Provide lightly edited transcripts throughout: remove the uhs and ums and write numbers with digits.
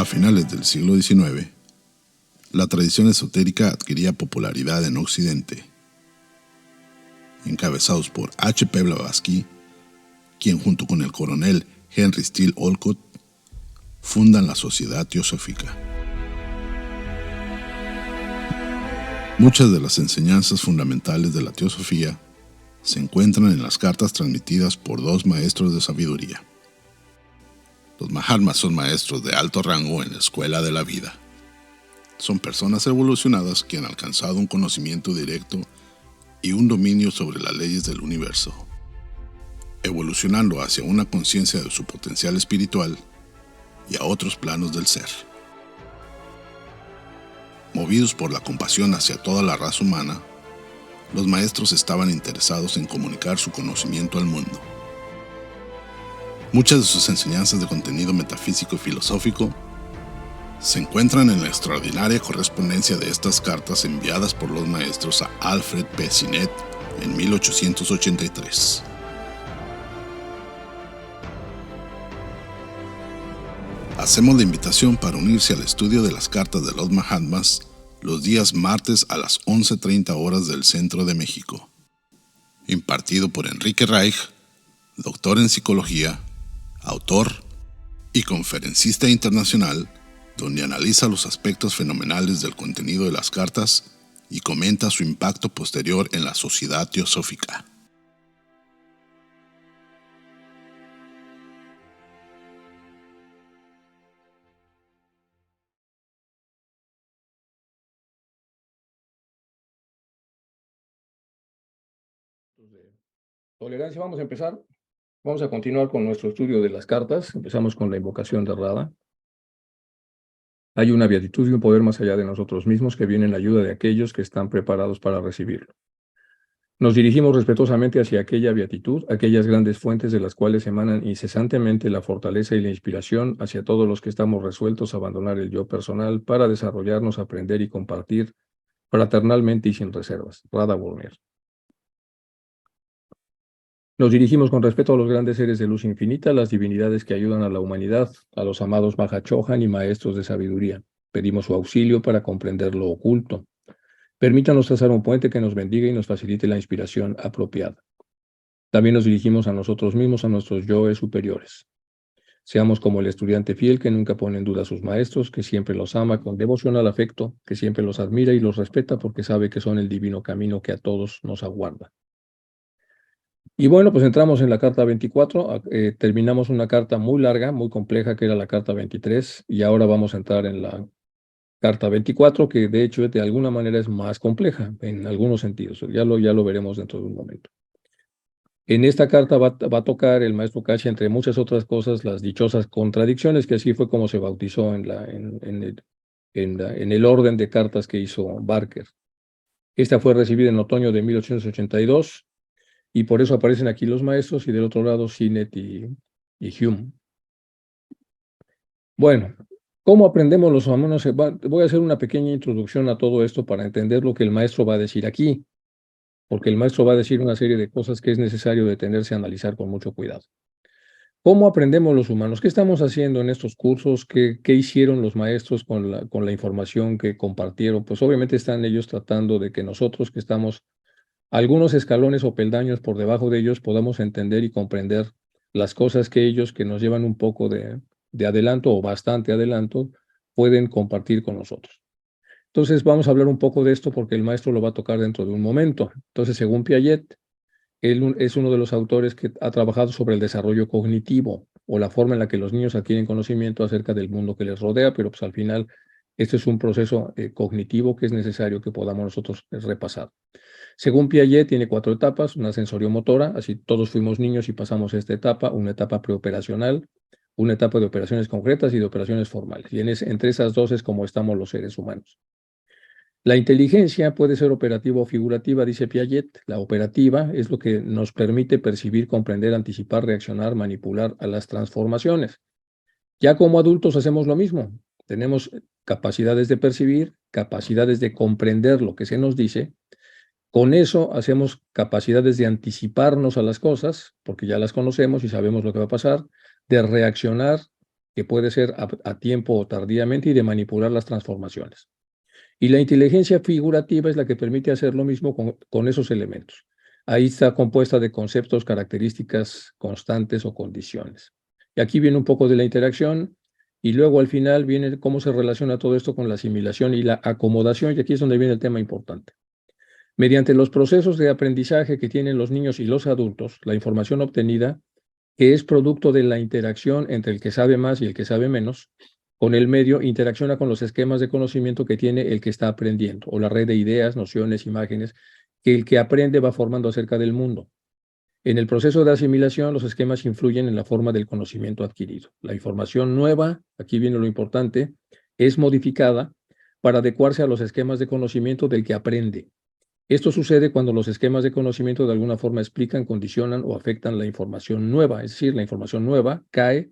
A finales del siglo XIX, la tradición esotérica adquiría popularidad en Occidente. Encabezados por H. P. Blavatsky, quien junto con el coronel Henry Steele Olcott fundan la Sociedad Teosófica. Muchas de las enseñanzas fundamentales de la teosofía se encuentran en las cartas transmitidas por dos maestros de sabiduría. Los Mahatmas son maestros de alto rango en la escuela de la vida. Son personas evolucionadas que han alcanzado un conocimiento directo y un dominio sobre las leyes del universo, evolucionando hacia una conciencia de su potencial espiritual y a otros planos del ser. Movidos por la compasión hacia toda la raza humana, los maestros estaban interesados en comunicar su conocimiento al mundo. Muchas de sus enseñanzas de contenido metafísico y filosófico se encuentran en la extraordinaria correspondencia de estas cartas enviadas por los maestros a Alfred P. Sinnett en 1883. Hacemos la invitación para unirse al estudio de las cartas de los Mahatmas los días martes a las 11:30 horas del centro de México. Impartido por Enrique Reich, doctor en psicología, autor y conferencista internacional, donde analiza los aspectos fenomenales del contenido de las cartas y comenta su impacto posterior en la sociedad teosófica. Tolerancia, vamos a empezar. Vamos a continuar con nuestro estudio de las cartas. Empezamos con la invocación de Radha. Hay una beatitud y un poder más allá de nosotros mismos que viene en la ayuda de aquellos que están preparados para recibirlo. Nos dirigimos respetuosamente hacia aquella beatitud, aquellas grandes fuentes de las cuales emanan incesantemente la fortaleza y la inspiración hacia todos los que estamos resueltos a abandonar el yo personal para desarrollarnos, aprender y compartir fraternalmente y sin reservas. Radha Wollner. Nos dirigimos con respeto a los grandes seres de luz infinita, las divinidades que ayudan a la humanidad, a los amados Mahachohan y maestros de sabiduría. Pedimos su auxilio para comprender lo oculto. Permítanos trazar un puente que nos bendiga y nos facilite la inspiración apropiada. También nos dirigimos a nosotros mismos, a nuestros yoes superiores. Seamos como el estudiante fiel que nunca pone en duda a sus maestros, que siempre los ama con devocional afecto, que siempre los admira y los respeta porque sabe que son el divino camino que a todos nos aguarda. Y bueno, pues entramos en la carta 24, terminamos una carta muy larga, muy compleja, que era la carta 23, y ahora vamos a entrar en la carta 24, que de hecho de alguna manera es más compleja en algunos sentidos. Ya lo veremos dentro de un momento. En esta carta va a tocar el maestro Kasha, entre muchas otras cosas, las dichosas contradicciones, que así fue como se bautizó en el orden de cartas que hizo Barker. Esta fue recibida en otoño de 1882, y por eso aparecen aquí los maestros, y del otro lado Sinnett y Hume. Bueno, ¿cómo aprendemos los humanos? Voy a hacer una pequeña introducción a todo esto para entender lo que el maestro va a decir aquí, porque el maestro va a decir una serie de cosas que es necesario detenerse a analizar con mucho cuidado. ¿Cómo aprendemos los humanos? ¿Qué estamos haciendo en estos cursos? ¿Qué hicieron los maestros con la información que compartieron? Pues obviamente están ellos tratando de que nosotros, que estamos algunos escalones o peldaños por debajo de ellos, podamos entender y comprender las cosas que ellos, que nos llevan un poco de adelanto o bastante adelanto, pueden compartir con nosotros. Entonces vamos a hablar un poco de esto porque el maestro lo va a tocar dentro de un momento. Entonces, según Piaget, él es uno de los autores que ha trabajado sobre el desarrollo cognitivo o la forma en la que los niños adquieren conocimiento acerca del mundo que les rodea, pero pues al final este es un proceso cognitivo que es necesario que podamos nosotros repasar. Según Piaget, tiene 4 etapas: una sensoriomotora, así todos fuimos niños y pasamos esta etapa, una etapa preoperacional, una etapa de operaciones concretas y de operaciones formales. Y entre esas dos es como estamos los seres humanos. La inteligencia puede ser operativa o figurativa, dice Piaget. La operativa es lo que nos permite percibir, comprender, anticipar, reaccionar, manipular a las transformaciones. Ya como adultos hacemos lo mismo. Tenemos capacidades de percibir, capacidades de comprender lo que se nos dice. Con eso hacemos capacidades de anticiparnos a las cosas, porque ya las conocemos y sabemos lo que va a pasar, de reaccionar que puede ser a tiempo o tardíamente, y de manipular las transformaciones. Y la inteligencia figurativa es la que permite hacer lo mismo con esos elementos. Ahí está compuesta de conceptos, características constantes o condiciones. Y aquí viene un poco de la interacción, y luego al final viene cómo se relaciona todo esto con la asimilación y la acomodación, y aquí es donde viene el tema importante. Mediante los procesos de aprendizaje que tienen los niños y los adultos, la información obtenida, que es producto de la interacción entre el que sabe más y el que sabe menos, con el medio, interacciona con los esquemas de conocimiento que tiene el que está aprendiendo, o la red de ideas, nociones, imágenes, que el que aprende va formando acerca del mundo. En el proceso de asimilación, los esquemas influyen en la forma del conocimiento adquirido. La información nueva, aquí viene lo importante, es modificada para adecuarse a los esquemas de conocimiento del que aprende. Esto sucede cuando los esquemas de conocimiento de alguna forma explican, condicionan o afectan la información nueva, es decir, la información nueva cae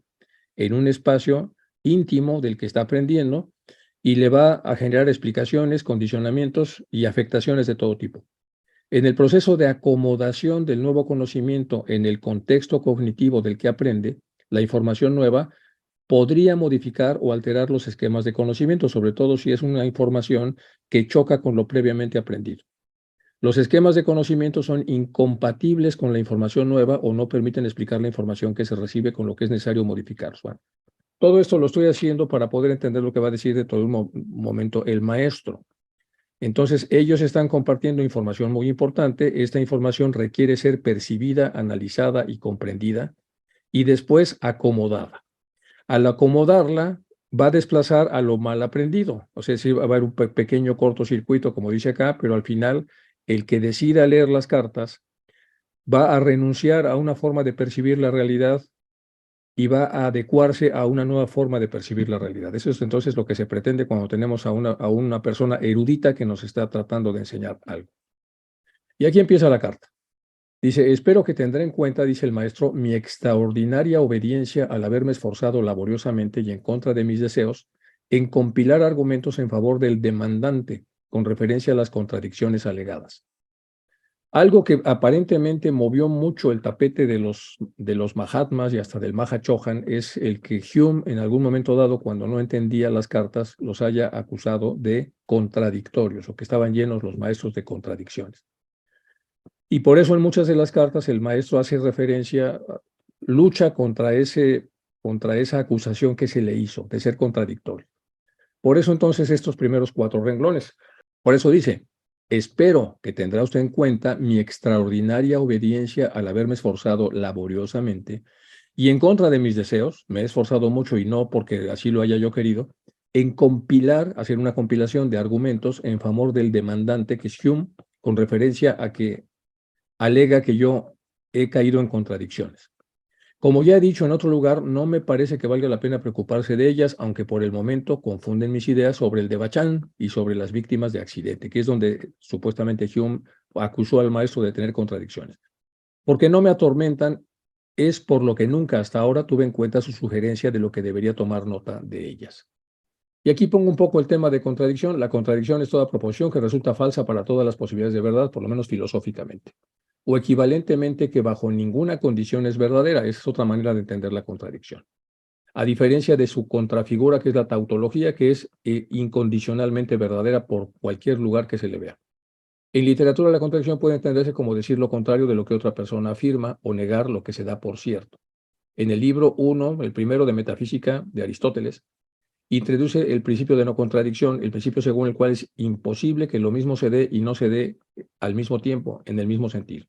en un espacio íntimo del que está aprendiendo y le va a generar explicaciones, condicionamientos y afectaciones de todo tipo. En el proceso de acomodación del nuevo conocimiento en el contexto cognitivo del que aprende, la información nueva podría modificar o alterar los esquemas de conocimiento, sobre todo si es una información que choca con lo previamente aprendido. Los esquemas de conocimiento son incompatibles con la información nueva o no permiten explicar la información que se recibe, con lo que es necesario modificar. Bueno, todo esto lo estoy haciendo para poder entender lo que va a decir dentro de un momento el maestro. Entonces, ellos están compartiendo información muy importante. Esta información requiere ser percibida, analizada y comprendida, y después acomodada. Al acomodarla, va a desplazar a lo mal aprendido. O sea, sí va a haber un pequeño cortocircuito, como dice acá, pero al final, el que decida leer las cartas va a renunciar a una forma de percibir la realidad y va a adecuarse a una nueva forma de percibir la realidad. Eso es entonces lo que se pretende cuando tenemos a una persona erudita que nos está tratando de enseñar algo. Y aquí empieza la carta. Dice: espero que tendrá en cuenta, dice el maestro, mi extraordinaria obediencia al haberme esforzado laboriosamente y en contra de mis deseos en compilar argumentos en favor del demandante con referencia a las contradicciones alegadas. Algo que aparentemente movió mucho el tapete de los Mahatmas y hasta del Mahachohan es el que Hume, en algún momento dado, cuando no entendía las cartas, los haya acusado de contradictorios, o que estaban llenos los maestros de contradicciones. Y por eso en muchas de las cartas el maestro hace referencia, lucha contra esa acusación que se le hizo de ser contradictorio. Por eso entonces estos primeros 4 renglones. Por eso dice: espero que tendrá usted en cuenta mi extraordinaria obediencia al haberme esforzado laboriosamente y en contra de mis deseos, me he esforzado mucho y no porque así lo haya yo querido, en hacer una compilación de argumentos en favor del demandante, que es Hume, con referencia a que alega que yo he caído en contradicciones. Como ya he dicho en otro lugar, no me parece que valga la pena preocuparse de ellas, aunque por el momento confunden mis ideas sobre el de Bachan y sobre las víctimas de accidente, que es donde supuestamente Hume acusó al maestro de tener contradicciones. Porque no me atormentan, es por lo que nunca hasta ahora tuve en cuenta su sugerencia de lo que debería tomar nota de ellas. Y aquí pongo un poco el tema de contradicción. La contradicción es toda proposición que resulta falsa para todas las posibilidades de verdad, por lo menos filosóficamente, o equivalentemente que bajo ninguna condición es verdadera. Esa es otra manera de entender la contradicción. A diferencia de su contrafigura, que es la tautología, que es incondicionalmente verdadera por cualquier lugar que se le vea. En literatura, la contradicción puede entenderse como decir lo contrario de lo que otra persona afirma o negar lo que se da por cierto. En el libro 1, el primero de Metafísica de Aristóteles, introduce el principio de no contradicción, el principio según el cual es imposible que lo mismo se dé y no se dé al mismo tiempo, en el mismo sentido.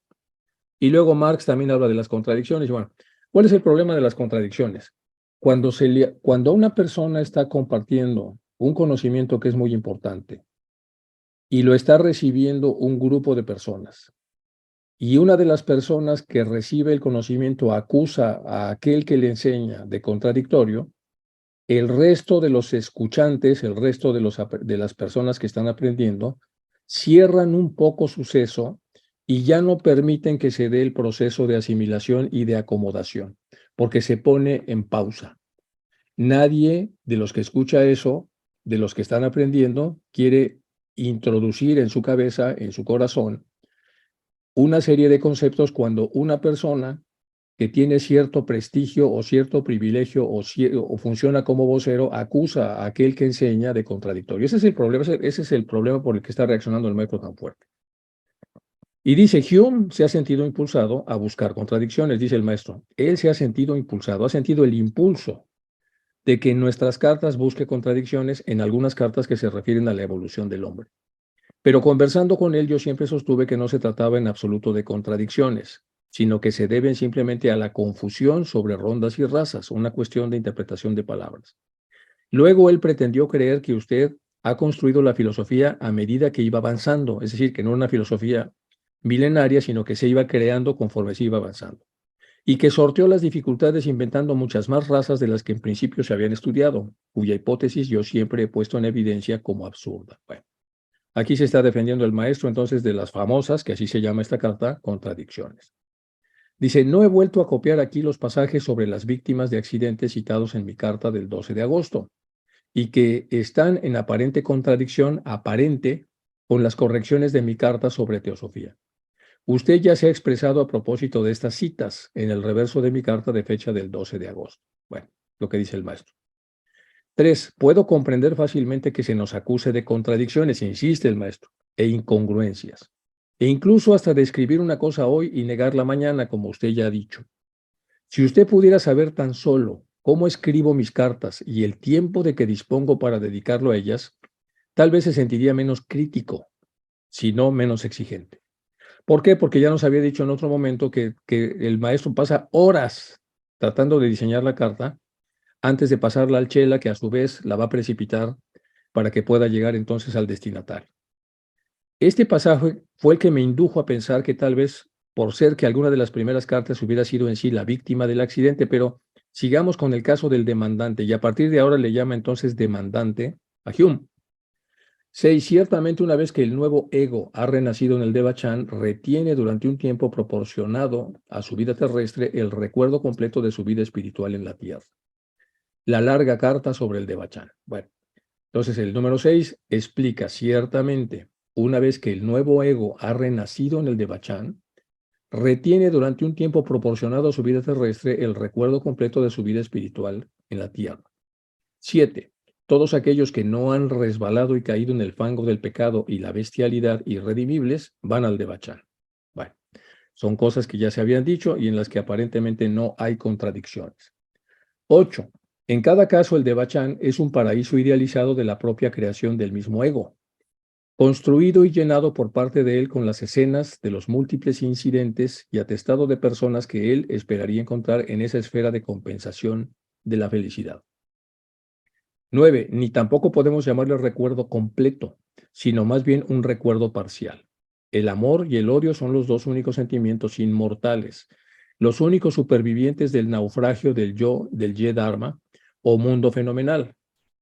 Y luego Marx también habla de las contradicciones. Bueno, ¿cuál es el problema de las contradicciones? Cuando una persona está compartiendo un conocimiento que es muy importante y lo está recibiendo un grupo de personas, y una de las personas que recibe el conocimiento acusa a aquel que le enseña de contradictorio, el resto de los escuchantes, el resto de las personas que están aprendiendo, cierran un poco su seso y ya no permiten que se dé el proceso de asimilación y de acomodación, porque se pone en pausa. Nadie de los que escucha eso, de los que están aprendiendo, quiere introducir en su cabeza, en su corazón, una serie de conceptos cuando una persona que tiene cierto prestigio o cierto privilegio o funciona como vocero, acusa a aquel que enseña de contradictorio. Ese es el problema por el que está reaccionando el maestro tan fuerte. Y dice, Hume se ha sentido impulsado a buscar contradicciones, dice el maestro. Él se ha sentido impulsado, ha sentido el impulso de que en nuestras cartas busque contradicciones en algunas cartas que se refieren a la evolución del hombre. Pero conversando con él, yo siempre sostuve que no se trataba en absoluto de contradicciones, sino que se deben simplemente a la confusión sobre rondas y razas, una cuestión de interpretación de palabras. Luego él pretendió creer que usted ha construido la filosofía a medida que iba avanzando, es decir, que no era una filosofía milenaria, sino que se iba creando conforme se iba avanzando, y que sorteó las dificultades inventando muchas más razas de las que en principio se habían estudiado, cuya hipótesis yo siempre he puesto en evidencia como absurda. Bueno, aquí se está defendiendo el maestro entonces de las famosas, que así se llama esta carta, contradicciones. Dice, no he vuelto a copiar aquí los pasajes sobre las víctimas de accidentes citados en mi carta del 12 de agosto y que están en aparente contradicción aparente con las correcciones de mi carta sobre teosofía. Usted ya se ha expresado a propósito de estas citas en el reverso de mi carta de fecha del 12 de agosto. Bueno, lo que dice el maestro. 3. Puedo comprender fácilmente que se nos acuse de contradicciones, insiste el maestro, e incongruencias, e incluso hasta de escribir una cosa hoy y negarla mañana, como usted ya ha dicho. Si usted pudiera saber tan solo cómo escribo mis cartas y el tiempo de que dispongo para dedicarlo a ellas, tal vez se sentiría menos crítico, si no menos exigente. ¿Por qué? Porque ya nos había dicho en otro momento que el maestro pasa horas tratando de diseñar la carta antes de pasarla al chela, que a su vez la va a precipitar para que pueda llegar entonces al destinatario. Este pasaje fue el que me indujo a pensar que tal vez por ser que alguna de las primeras cartas hubiera sido en sí la víctima del accidente, pero sigamos con el caso del demandante y a partir de ahora le llama entonces demandante a Hume. 6. Ciertamente una vez que el nuevo ego ha renacido en el Devachan, retiene durante un tiempo proporcionado a su vida terrestre el recuerdo completo de su vida espiritual en la tierra. La larga carta sobre el Devachan. Bueno, entonces el número 6 explica ciertamente, una vez que el nuevo ego ha renacido en el Devachan, retiene durante un tiempo proporcionado a su vida terrestre el recuerdo completo de su vida espiritual en la tierra. 7. Todos aquellos que no han resbalado y caído en el fango del pecado y la bestialidad irredimibles van al Devachan. Bueno, son cosas que ya se habían dicho y en las que aparentemente no hay contradicciones. 8. En cada caso, el Devachan es un paraíso idealizado de la propia creación del mismo ego, construido y llenado por parte de él con las escenas de los múltiples incidentes y atestado de personas que él esperaría encontrar en esa esfera de compensación de la felicidad. 9. Ni tampoco podemos llamarle recuerdo completo, sino más bien un recuerdo parcial. El amor y el odio son los dos únicos sentimientos inmortales, los únicos supervivientes del naufragio del yo, del Ye-Dharma o mundo fenomenal.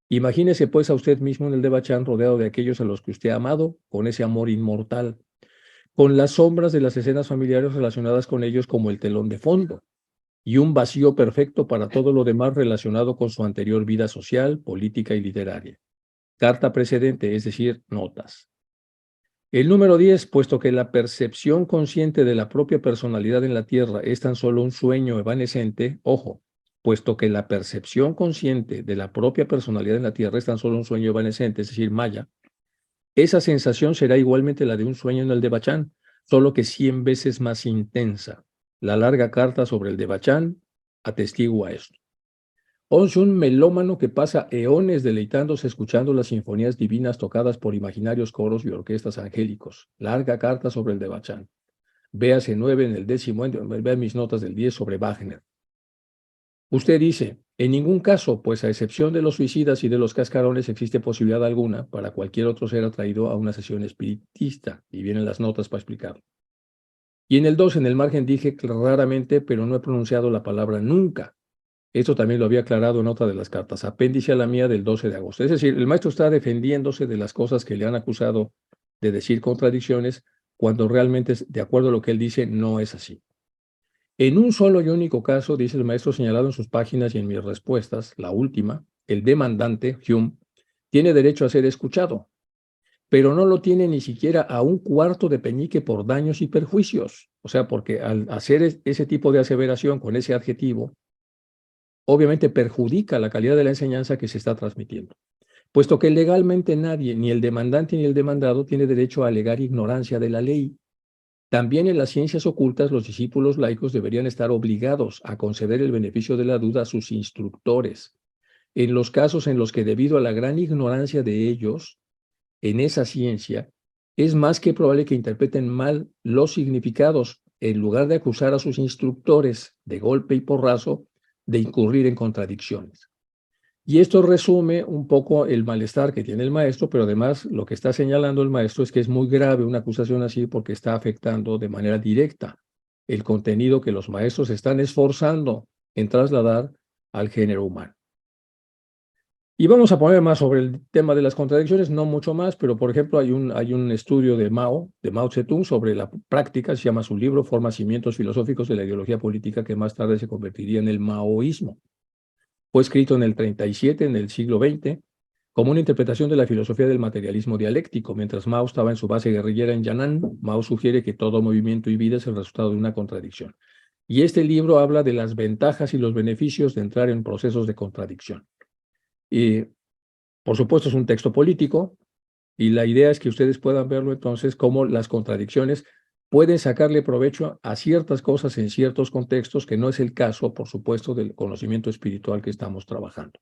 Imagínese pues a usted mismo en el Devachan rodeado de aquellos a los que usted ha amado, con ese amor inmortal, con las sombras de las escenas familiares relacionadas con ellos como el telón de fondo, y un vacío perfecto para todo lo demás relacionado con su anterior vida social, política y literaria. Carta precedente, es decir, notas. El número 10, puesto que la percepción consciente de la propia personalidad en la Tierra es tan solo un sueño evanescente, ojo, puesto que la percepción consciente de la propia personalidad en la Tierra es tan solo un sueño evanescente, es decir, maya, esa sensación será igualmente la de un sueño en el Devachan, solo que 100 veces más intensa. La larga carta sobre el Devachan atestigua esto. 11. Un melómano que pasa eones deleitándose escuchando las sinfonías divinas tocadas por imaginarios coros y orquestas angélicos. Larga carta sobre el Devachan. Véase 9 en el 10º, vea mis notas del 10 sobre Wagner. Usted dice, en ningún caso, pues a excepción de los suicidas y de los cascarones, existe posibilidad alguna para cualquier otro ser atraído a una sesión espiritista. Y vienen las notas para explicarlo. Y en el 2, en el margen, dije raramente, pero no he pronunciado la palabra nunca. Esto también lo había aclarado en otra de las cartas, apéndice a la mía del 12 de agosto. Es decir, el maestro está defendiéndose de las cosas que le han acusado de decir contradicciones, cuando realmente, de acuerdo a lo que él dice, no es así. En un solo y único caso, dice el maestro señalado en sus páginas y en mis respuestas, la última, el demandante, Hume, tiene derecho a ser escuchado. pero no lo tiene ni siquiera a un cuarto de penique por daños y perjuicios. O sea, porque al hacer ese tipo de aseveración con ese adjetivo, obviamente perjudica la calidad de la enseñanza que se está transmitiendo, puesto que legalmente nadie, ni el demandante ni el demandado, tiene derecho a alegar ignorancia de la ley. También en las ciencias ocultas, los discípulos laicos deberían estar obligados a conceder el beneficio de la duda a sus instructores. En los casos en los que, debido a la gran ignorancia de ellos en esa ciencia, es más que probable que interpreten mal los significados, en lugar de acusar a sus instructores de golpe y porrazo de incurrir en contradicciones. Y esto resume un poco el malestar que tiene el maestro, pero además lo que está señalando el maestro es que es muy grave una acusación así porque está afectando de manera directa el contenido que los maestros están esforzando en trasladar al género humano. Y vamos a poner más sobre el tema de las contradicciones, no mucho más, pero por ejemplo hay un estudio de Mao Zedong sobre la práctica, se llama su libro Formas y Cimientos Filosóficos de la Ideología Política, que más tarde se convertiría en el maoísmo. Fue escrito en el 37, en el siglo XX, como una interpretación de la filosofía del materialismo dialéctico. Mientras Mao estaba en su base guerrillera en Yan'an, Mao sugiere que todo movimiento y vida es el resultado de una contradicción. Y este libro habla de las ventajas y los beneficios de entrar en procesos de contradicción. Y, por supuesto, es un texto político, y la idea es que ustedes puedan verlo entonces como las contradicciones pueden sacarle provecho a ciertas cosas en ciertos contextos, que no es el caso, por supuesto, del conocimiento espiritual que estamos trabajando.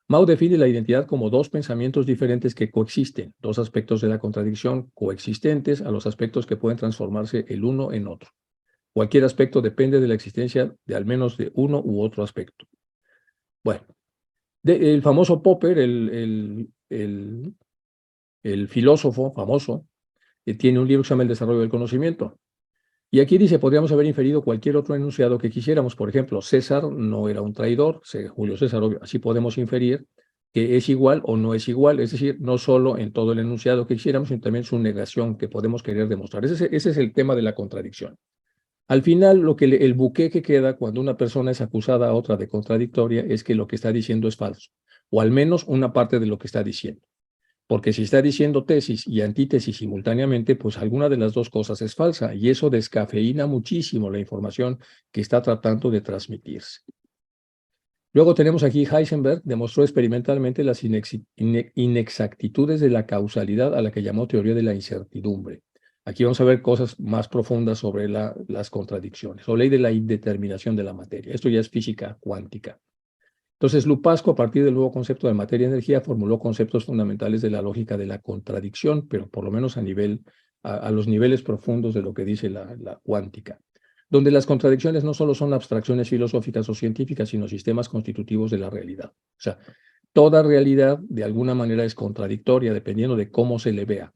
Mao define la identidad como dos pensamientos diferentes que coexisten, dos aspectos de la contradicción coexistentes a los aspectos que pueden transformarse el uno en otro. Cualquier aspecto depende de la existencia de al menos de uno u otro aspecto. Bueno, el famoso Popper, el filósofo famoso, tiene un libro que se llama El desarrollo del conocimiento. Y aquí dice, podríamos haber inferido cualquier otro enunciado que quisiéramos. Por ejemplo, César no era un traidor, Julio César, así podemos inferir que es igual o no es igual, es decir, no solo en todo el enunciado que quisiéramos, sino también su negación que podemos querer demostrar. Ese es el tema de la contradicción. Al final, el buque que queda cuando una persona es acusada a otra de contradictoria es que lo que está diciendo es falso, o al menos una parte de lo que está diciendo. Porque si está diciendo tesis y antítesis simultáneamente, pues alguna de las dos cosas es falsa, y eso descafeína muchísimo la información que está tratando de transmitirse. Luego tenemos aquí Heisenberg demostró experimentalmente las inexactitudes de la causalidad, a la que llamó teoría de la incertidumbre. Aquí vamos a ver cosas más profundas sobre las contradicciones, o ley de la indeterminación de la materia. Esto ya es física cuántica. Entonces, Lupasco, a partir del nuevo concepto de materia-energía, formuló conceptos fundamentales de la lógica de la contradicción, pero por lo menos a los niveles profundos de lo que dice la cuántica, donde las contradicciones no solo son abstracciones filosóficas o científicas, sino sistemas constitutivos de la realidad. O sea, toda realidad de alguna manera es contradictoria, dependiendo de cómo se le vea.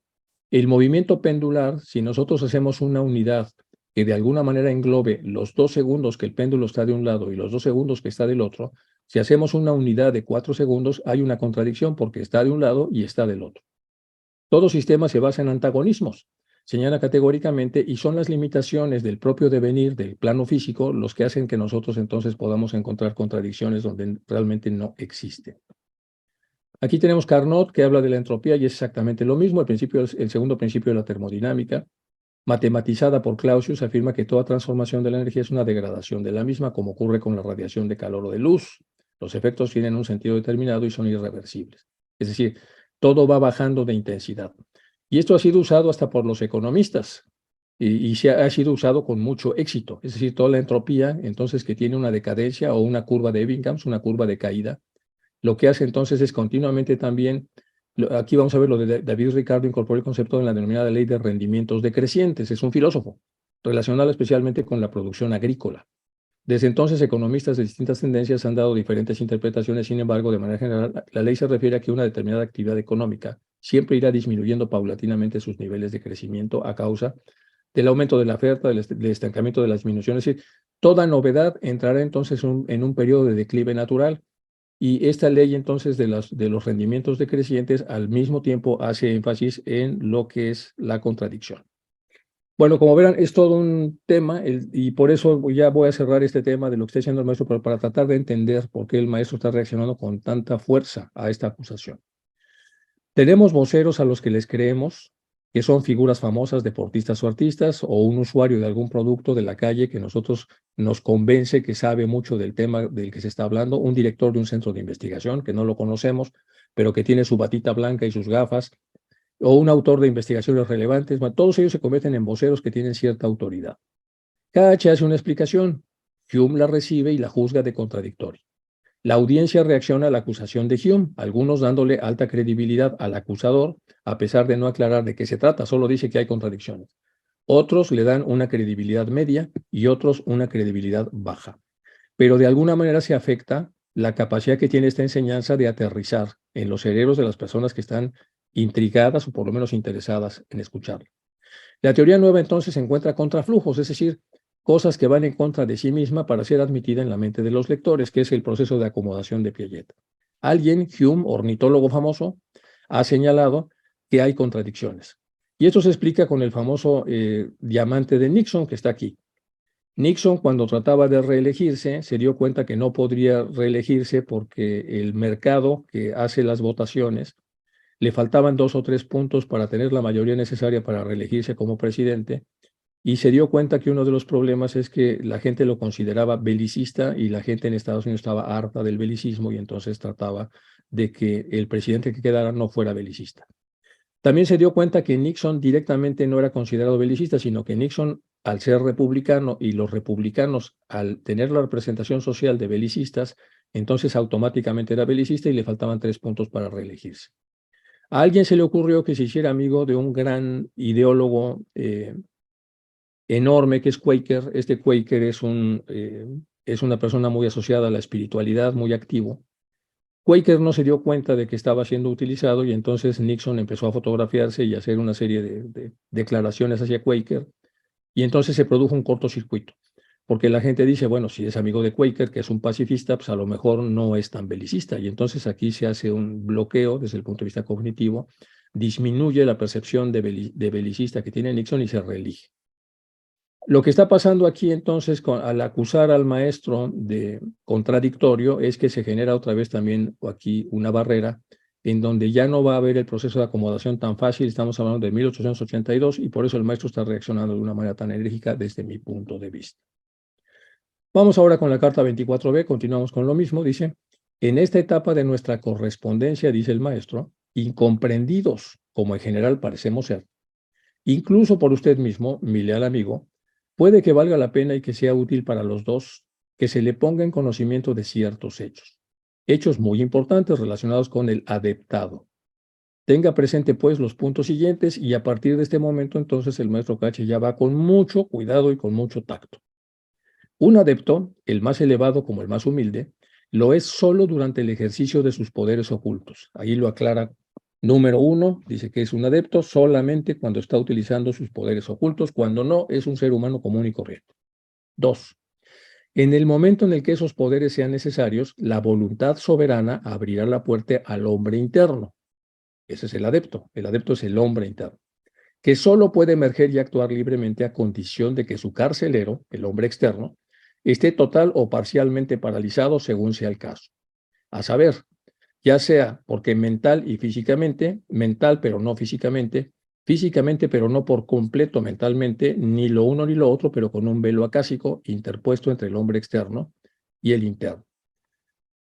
El movimiento pendular, si nosotros hacemos una unidad que de alguna manera englobe los 2 segundos que el péndulo está de un lado y los 2 segundos que está del otro, si hacemos una unidad de 4 segundos, hay una contradicción porque está de un lado y está del otro. Todo sistema se basa en antagonismos, señala categóricamente, y son las limitaciones del propio devenir del plano físico los que hacen que nosotros entonces podamos encontrar contradicciones donde realmente no existen. Aquí tenemos Carnot, que habla de la entropía, y es exactamente lo mismo. El segundo principio de la termodinámica, matematizada por Clausius, afirma que toda transformación de la energía es una degradación de la misma, como ocurre con la radiación de calor o de luz. Los efectos tienen un sentido determinado y son irreversibles. Es decir, todo va bajando de intensidad. Y esto ha sido usado hasta por los economistas, y ha sido usado con mucho éxito. Es decir, toda la entropía, entonces, que tiene una decadencia o una curva de Ebbinghaus, una curva de caída, lo que hace entonces es continuamente también, aquí vamos a ver lo de David Ricardo, incorporó el concepto de la denominada ley de rendimientos decrecientes. Es un filósofo relacionado especialmente con la producción agrícola. Desde entonces, economistas de distintas tendencias han dado diferentes interpretaciones. Sin embargo, de manera general, la ley se refiere a que una determinada actividad económica siempre irá disminuyendo paulatinamente sus niveles de crecimiento a causa del aumento de la oferta, del estancamiento de la disminución. Es decir, toda novedad entrará entonces en un periodo de declive natural. Y esta ley entonces de los rendimientos decrecientes al mismo tiempo hace énfasis en lo que es la contradicción. Bueno, como verán, es todo un tema, y por eso ya voy a cerrar este tema de lo que está diciendo el maestro, pero para tratar de entender por qué el maestro está reaccionando con tanta fuerza a esta acusación. Tenemos voceros a los que les creemos, que son figuras famosas, deportistas o artistas, o un usuario de algún producto de la calle que nosotros nos convence que sabe mucho del tema del que se está hablando, un director de un centro de investigación que no lo conocemos, pero que tiene su batita blanca y sus gafas, o un autor de investigaciones relevantes. Bueno, todos ellos se convierten en voceros que tienen cierta autoridad. Cada hace una explicación, Hume la recibe y la juzga de contradictoria. La audiencia reacciona a la acusación de Hume, algunos dándole alta credibilidad al acusador, a pesar de no aclarar de qué se trata, solo dice que hay contradicciones. Otros le dan una credibilidad media y otros una credibilidad baja. Pero de alguna manera se afecta la capacidad que tiene esta enseñanza de aterrizar en los cerebros de las personas que están intrigadas o por lo menos interesadas en escucharlo. La teoría nueva entonces se encuentra contraflujos, es decir, cosas que van en contra de sí misma para ser admitida en la mente de los lectores, que es el proceso de acomodación de Piaget. Alguien, Hume, ornitólogo famoso, ha señalado que hay contradicciones. Y esto se explica con el famoso diamante de Nixon que está aquí. Nixon, cuando trataba de reelegirse, se dio cuenta que no podría reelegirse porque el mercado que hace las votaciones le faltaban 2 o 3 puntos para tener la mayoría necesaria para reelegirse como presidente, y se dio cuenta que uno de los problemas es que la gente lo consideraba belicista y la gente en Estados Unidos estaba harta del belicismo y entonces trataba de que el presidente que quedara no fuera belicista. También se dio cuenta que Nixon directamente no era considerado belicista, sino que Nixon, al ser republicano y los republicanos, al tener la representación social de belicistas, entonces automáticamente era belicista y le faltaban 3 puntos para reelegirse. A alguien se le ocurrió que se hiciera amigo de un gran ideólogo enorme que es Quaker. Este Quaker es una persona muy asociada a la espiritualidad, muy activo. Quaker no se dio cuenta de que estaba siendo utilizado y entonces Nixon empezó a fotografiarse y a hacer una serie de declaraciones hacia Quaker y entonces se produjo un cortocircuito, porque la gente dice, bueno, si es amigo de Quaker, que es un pacifista, pues a lo mejor no es tan belicista y entonces aquí se hace un bloqueo desde el punto de vista cognitivo, disminuye la percepción de belicista que tiene Nixon y se reelige. Lo que está pasando aquí entonces al acusar al maestro de contradictorio es que se genera otra vez también aquí una barrera en donde ya no va a haber el proceso de acomodación tan fácil. Estamos hablando de 1882 y por eso el maestro está reaccionando de una manera tan enérgica desde mi punto de vista. Vamos ahora con la carta 24b, continuamos con lo mismo. Dice, en esta etapa de nuestra correspondencia, dice el maestro, incomprendidos como en general parecemos ser, incluso por usted mismo, mi leal amigo, puede que valga la pena y que sea útil para los dos que se le ponga en conocimiento de ciertos hechos. Hechos muy importantes relacionados con el adeptado. Tenga presente pues los puntos siguientes y a partir de este momento entonces el maestro Cache ya va con mucho cuidado y con mucho tacto. Un adepto, el más elevado como el más humilde, lo es solo durante el ejercicio de sus poderes ocultos. Ahí lo aclara. Número 1, dice que es un adepto solamente cuando está utilizando sus poderes ocultos, cuando no es un ser humano común y corriente. 2, en el momento en el que esos poderes sean necesarios, la voluntad soberana abrirá la puerta al hombre interno. Ese es el adepto es el hombre interno, que solo puede emerger y actuar libremente a condición de que su carcelero, el hombre externo, esté total o parcialmente paralizado según sea el caso. A saber, ya sea porque mental y físicamente, mental pero no físicamente, físicamente pero no por completo mentalmente, ni lo uno ni lo otro, pero con un velo acásico interpuesto entre el hombre externo y el interno.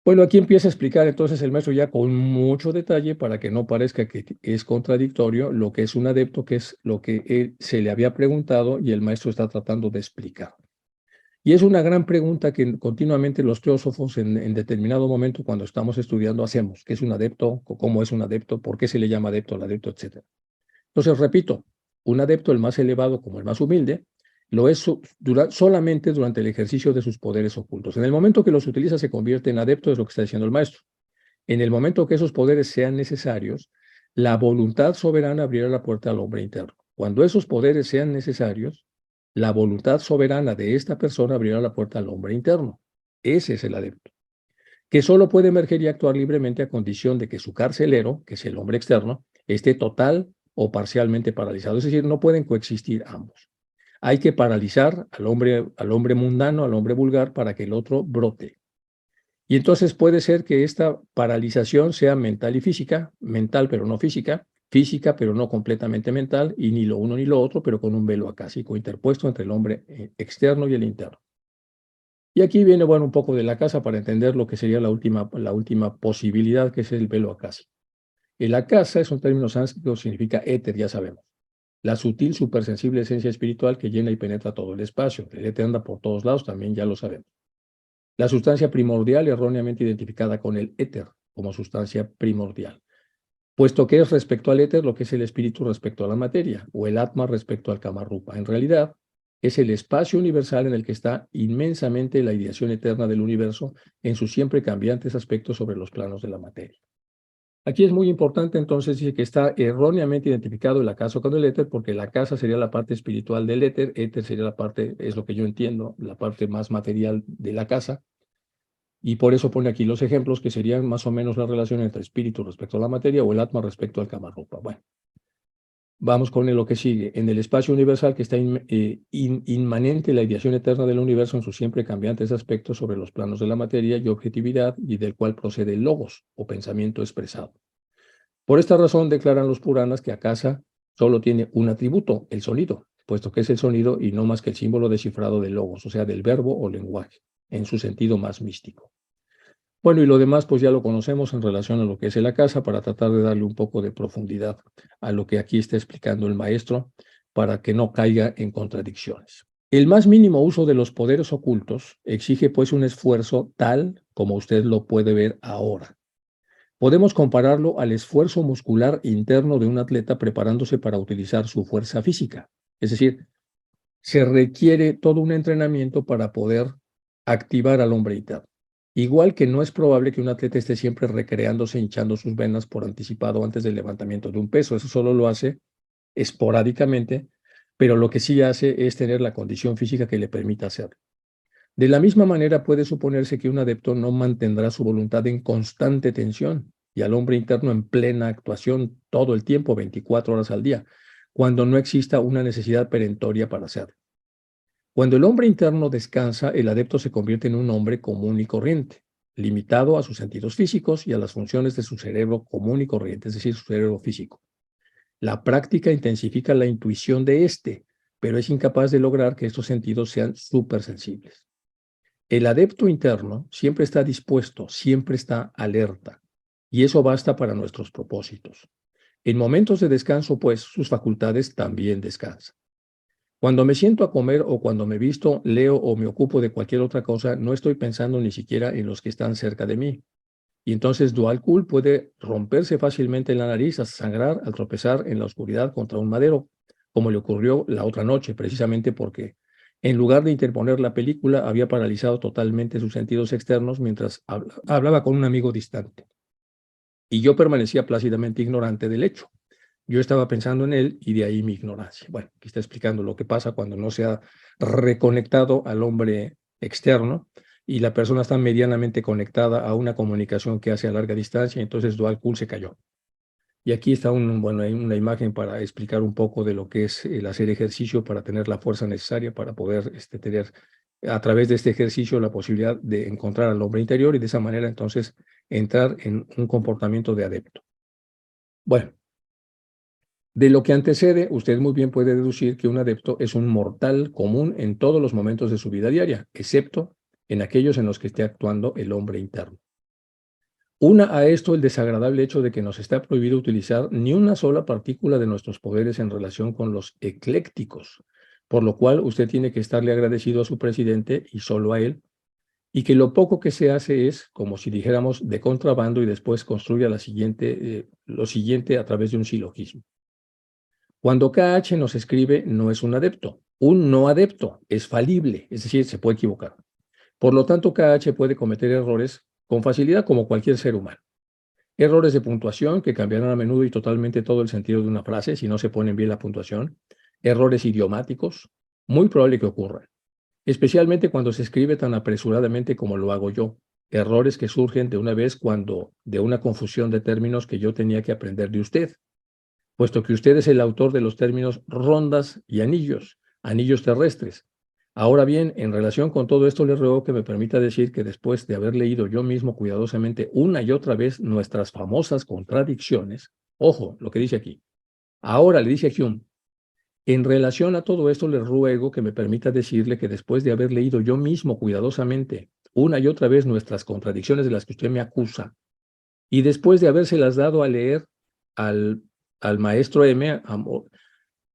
Bueno, aquí empieza a explicar entonces el maestro ya con mucho detalle para que no parezca que es contradictorio lo que es un adepto, que es lo que él se le había preguntado y el maestro está tratando de explicar. Y es una gran pregunta que continuamente los teósofos en determinado momento cuando estamos estudiando hacemos. ¿Qué es un adepto? ¿Cómo es un adepto? ¿Por qué se le llama adepto al adepto? Etcétera. Entonces, repito, un adepto, el más elevado como el más humilde, lo es solamente durante el ejercicio de sus poderes ocultos. En el momento que los utiliza se convierte en adepto, es lo que está diciendo el maestro. En el momento que esos poderes sean necesarios, la voluntad soberana abrirá la puerta al hombre interno. Cuando esos poderes sean necesarios, la voluntad soberana de esta persona abrirá la puerta al hombre interno. Ese es el adepto, que solo puede emerger y actuar libremente a condición de que su carcelero, que es el hombre externo, esté total o parcialmente paralizado. Es decir, no pueden coexistir ambos. Hay que paralizar al hombre mundano, al hombre vulgar, para que el otro brote. Y entonces puede ser que esta paralización sea mental y física, mental pero no física, física pero no completamente mental, y ni lo uno ni lo otro, pero con un velo acásico interpuesto entre el hombre externo y el interno. Y aquí viene, bueno, un poco de la casa para entender lo que sería la última posibilidad, que es el velo acásico. El acasa es un término sánscrito, significa éter, ya sabemos. La sutil, supersensible esencia espiritual que llena y penetra todo el espacio. El éter anda por todos lados, también ya lo sabemos. La sustancia primordial erróneamente identificada con el éter como sustancia primordial, puesto que es respecto al éter lo que es el espíritu respecto a la materia, o el atma respecto al kamarupa. En realidad, es el espacio universal en el que está inmensamente la ideación eterna del universo en sus siempre cambiantes aspectos sobre los planos de la materia. Aquí es muy importante, entonces, dice que está erróneamente identificado el acaso con el éter, porque la casa sería la parte espiritual del éter sería la parte, es lo que yo entiendo, la parte más material de la casa, y por eso pone aquí los ejemplos que serían más o menos la relación entre espíritu respecto a la materia o el atma respecto al kamarupa. Bueno, vamos con lo que sigue. En el espacio universal que está inmanente la ideación eterna del universo en sus siempre cambiantes aspectos sobre los planos de la materia y objetividad, y del cual procede el logos o pensamiento expresado. Por esta razón declaran los Puranas que Akasa solo tiene un atributo, el sonido, puesto que es el sonido y no más que el símbolo descifrado del logos, o sea, del verbo o lenguaje, en su sentido más místico. Bueno, y lo demás pues ya lo conocemos en relación a lo que es el Akasa, para tratar de darle un poco de profundidad a lo que aquí está explicando el maestro, para que no caiga en contradicciones. El más mínimo uso de los poderes ocultos exige pues un esfuerzo tal como usted lo puede ver ahora. Podemos compararlo al esfuerzo muscular interno de un atleta preparándose para utilizar su fuerza física. Es decir, se requiere todo un entrenamiento para poder activar al hombre interno. Igual que no es probable que un atleta esté siempre recreándose, hinchando sus venas por anticipado antes del levantamiento de un peso. Eso solo lo hace esporádicamente, pero lo que sí hace es tener la condición física que le permita hacerlo. De la misma manera, puede suponerse que un adepto no mantendrá su voluntad en constante tensión y al hombre interno en plena actuación todo el tiempo, 24 horas al día, cuando no exista una necesidad perentoria para hacerlo. Cuando el hombre interno descansa, el adepto se convierte en un hombre común y corriente, limitado a sus sentidos físicos y a las funciones de su cerebro común y corriente, es decir, su cerebro físico. La práctica intensifica la intuición de éste, pero es incapaz de lograr que estos sentidos sean supersensibles. El adepto interno siempre está dispuesto, siempre está alerta, y eso basta para nuestros propósitos. En momentos de descanso, pues, sus facultades también descansan. Cuando me siento a comer o cuando me visto, leo o me ocupo de cualquier otra cosa, no estoy pensando ni siquiera en los que están cerca de mí. Y entonces Dualkul puede romperse fácilmente en la nariz hasta sangrar al tropezar en la oscuridad contra un madero, como le ocurrió la otra noche, precisamente porque en lugar de interponer la película, había paralizado totalmente sus sentidos externos mientras hablaba con un amigo distante. Y yo permanecía plácidamente ignorante del hecho. Yo estaba pensando en él y de ahí mi ignorancia. Bueno, aquí está explicando lo que pasa cuando no se ha reconectado al hombre externo y la persona está medianamente conectada a una comunicación que hace a larga distancia, entonces Dualkul se cayó. Y aquí está hay una imagen para explicar un poco de lo que es el hacer ejercicio para tener la fuerza necesaria para poder tener a través de este ejercicio la posibilidad de encontrar al hombre interior y de esa manera entonces entrar en un comportamiento de adepto. Bueno, de lo que antecede, usted muy bien puede deducir que un adepto es un mortal común en todos los momentos de su vida diaria, excepto en aquellos en los que esté actuando el hombre interno. Una a esto el desagradable hecho de que nos está prohibido utilizar ni una sola partícula de nuestros poderes en relación con los eclécticos, por lo cual usted tiene que estarle agradecido a su presidente y solo a él, y que lo poco que se hace es, como si dijéramos, de contrabando y después construya lo siguiente a través de un silogismo. Cuando KH nos escribe, no es un adepto. Un no adepto es falible, es decir, se puede equivocar. Por lo tanto, KH puede cometer errores con facilidad como cualquier ser humano. Errores de puntuación que cambiarán a menudo y totalmente todo el sentido de una frase si no se ponen bien la puntuación. Errores idiomáticos, muy probable que ocurran, especialmente cuando se escribe tan apresuradamente como lo hago yo. Errores que surgen de una vez de una confusión de términos que yo tenía que aprender de usted, puesto que usted es el autor de los términos rondas y anillos, anillos terrestres. Ahora bien, en relación con todo esto, le ruego que me permita decir que después de haber leído yo mismo cuidadosamente una y otra vez nuestras famosas contradicciones, ojo, lo que dice aquí, ahora le dice a Hume, en relación a todo esto, le ruego que me permita decirle que después de haber leído yo mismo cuidadosamente una y otra vez nuestras contradicciones de las que usted me acusa, y después de habérselas dado a leer al, al maestro M,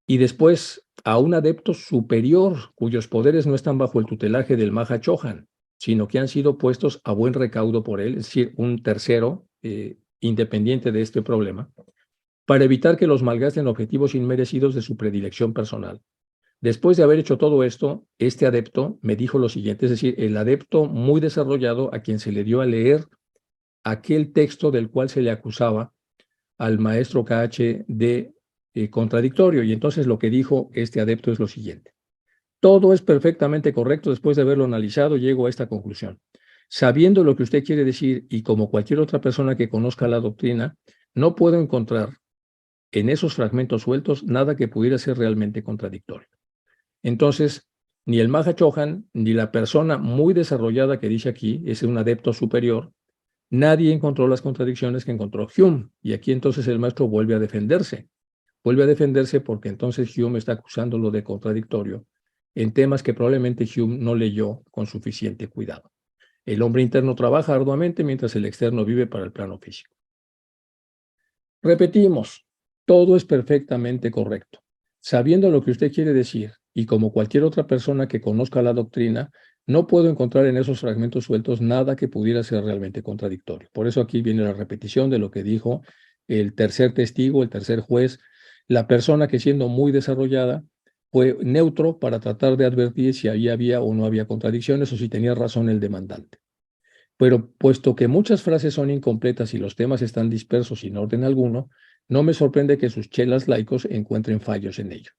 y después a un adepto superior cuyos poderes no están bajo el tutelaje del Maha Chohan, sino que han sido puestos a buen recaudo por él, es decir, un tercero independiente de este problema, para evitar que los malgasten objetivos inmerecidos de su predilección personal. Después de haber hecho todo esto, este adepto me dijo lo siguiente, es decir, el adepto muy desarrollado a quien se le dio a leer aquel texto del cual se le acusaba al maestro KH de contradictorio. Y entonces lo que dijo este adepto es lo siguiente. Todo es perfectamente correcto. Después de haberlo analizado, llego a esta conclusión. Sabiendo lo que usted quiere decir y como cualquier otra persona que conozca la doctrina, no puedo encontrar en esos fragmentos sueltos nada que pudiera ser realmente contradictorio. Entonces, ni el Maha Chohan, ni la persona muy desarrollada que dice aquí, es un adepto superior, nadie encontró las contradicciones que encontró Hume. Y aquí entonces el maestro vuelve a defenderse. Vuelve a defenderse porque entonces Hume está acusándolo de contradictorio en temas que probablemente Hume no leyó con suficiente cuidado. El hombre interno trabaja arduamente mientras el externo vive para el plano físico. Repetimos, todo es perfectamente correcto. Sabiendo lo que usted quiere decir, y como cualquier otra persona que conozca la doctrina, no puedo encontrar en esos fragmentos sueltos nada que pudiera ser realmente contradictorio. Por eso aquí viene la repetición de lo que dijo el tercer testigo, el tercer juez, la persona que siendo muy desarrollada fue neutro para tratar de advertir si había o no había contradicciones o si tenía razón el demandante. Pero puesto que muchas frases son incompletas y los temas están dispersos sin orden alguno, no me sorprende que sus chelas laicos encuentren fallos en ello.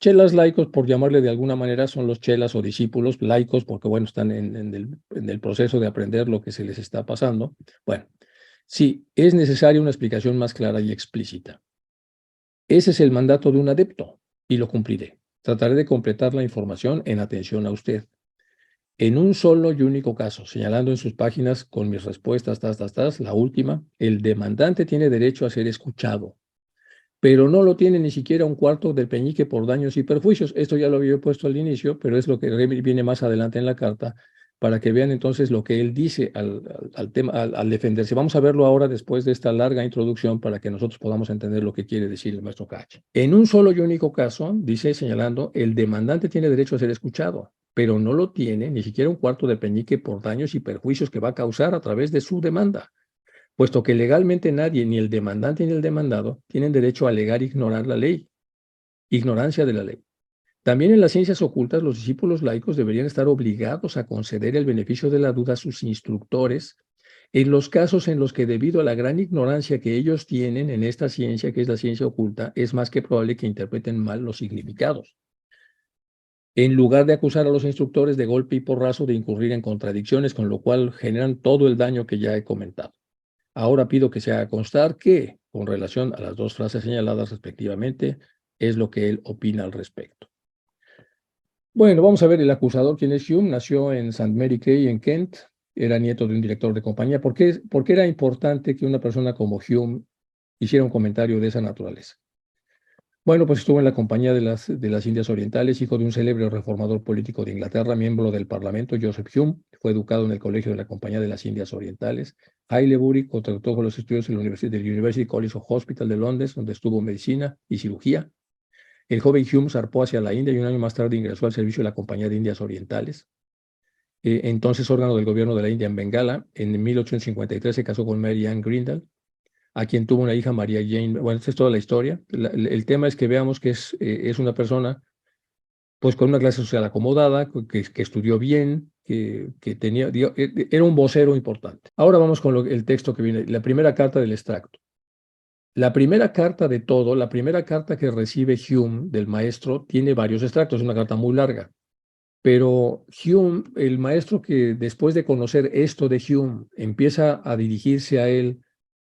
Chelas laicos, por llamarle de alguna manera, son los chelas o discípulos laicos, porque bueno, están en el proceso de aprender lo que se les está pasando. Bueno, sí, es necesaria una explicación más clara y explícita. Ese es el mandato de un adepto y lo cumpliré. Trataré de completar la información en atención a usted. En un solo y único caso, señalando en sus páginas con mis respuestas, la última, el demandante tiene derecho a ser escuchado, pero no lo tiene ni siquiera un cuarto del peñique por daños y perjuicios. Esto ya lo había puesto al inicio, pero es lo que viene más adelante en la carta, para que vean entonces lo que él dice al tema, al defenderse. Vamos a verlo ahora después de esta larga introducción para que nosotros podamos entender lo que quiere decir el maestro Cache. En un solo y único caso, dice señalando, el demandante tiene derecho a ser escuchado, pero no lo tiene ni siquiera un cuarto de peñique por daños y perjuicios que va a causar a través de su demanda, puesto que legalmente nadie, ni el demandante ni el demandado, tienen derecho a alegar ignorar la ley, ignorancia de la ley. También en las ciencias ocultas, los discípulos laicos deberían estar obligados a conceder el beneficio de la duda a sus instructores en los casos en los que, debido a la gran ignorancia que ellos tienen en esta ciencia, que es la ciencia oculta, es más que probable que interpreten mal los significados, en lugar de acusar a los instructores de golpe y porrazo de incurrir en contradicciones, con lo cual generan todo el daño que ya he comentado. Ahora pido que se haga constar que, con relación a las dos frases señaladas respectivamente, es lo que él opina al respecto. Bueno, vamos a ver el acusador, quién es Hume. Nació en St. Mary Kay, en Kent. Era nieto de un director de compañía. ¿Por qué era importante que una persona como Hume hiciera un comentario de esa naturaleza? Bueno, pues estuvo en la Compañía de las Indias Orientales, hijo de un célebre reformador político de Inglaterra, miembro del Parlamento, Joseph Hume. Fue educado en el Colegio de la Compañía de las Indias Orientales. Haileybury contrató con los estudios en la del University College Hospital de Londres, donde estuvo medicina y cirugía. El joven Hume zarpó hacia la India y un año más tarde ingresó al servicio de la Compañía de Indias Orientales. Entonces órgano del gobierno de la India en Bengala. En 1853 se casó con Mary Ann Grindal, a quien tuvo una hija, María Jane. Bueno, esta es toda la historia. El tema es que veamos que es una persona pues con una clase social acomodada, que estudió bien, que tenía, era un vocero importante. Ahora vamos con el texto que viene, la primera carta del extracto. La primera carta de todo, la primera carta que recibe Hume del maestro, tiene varios extractos, es una carta muy larga. Pero Hume, el maestro que después de conocer esto de Hume, empieza a dirigirse a él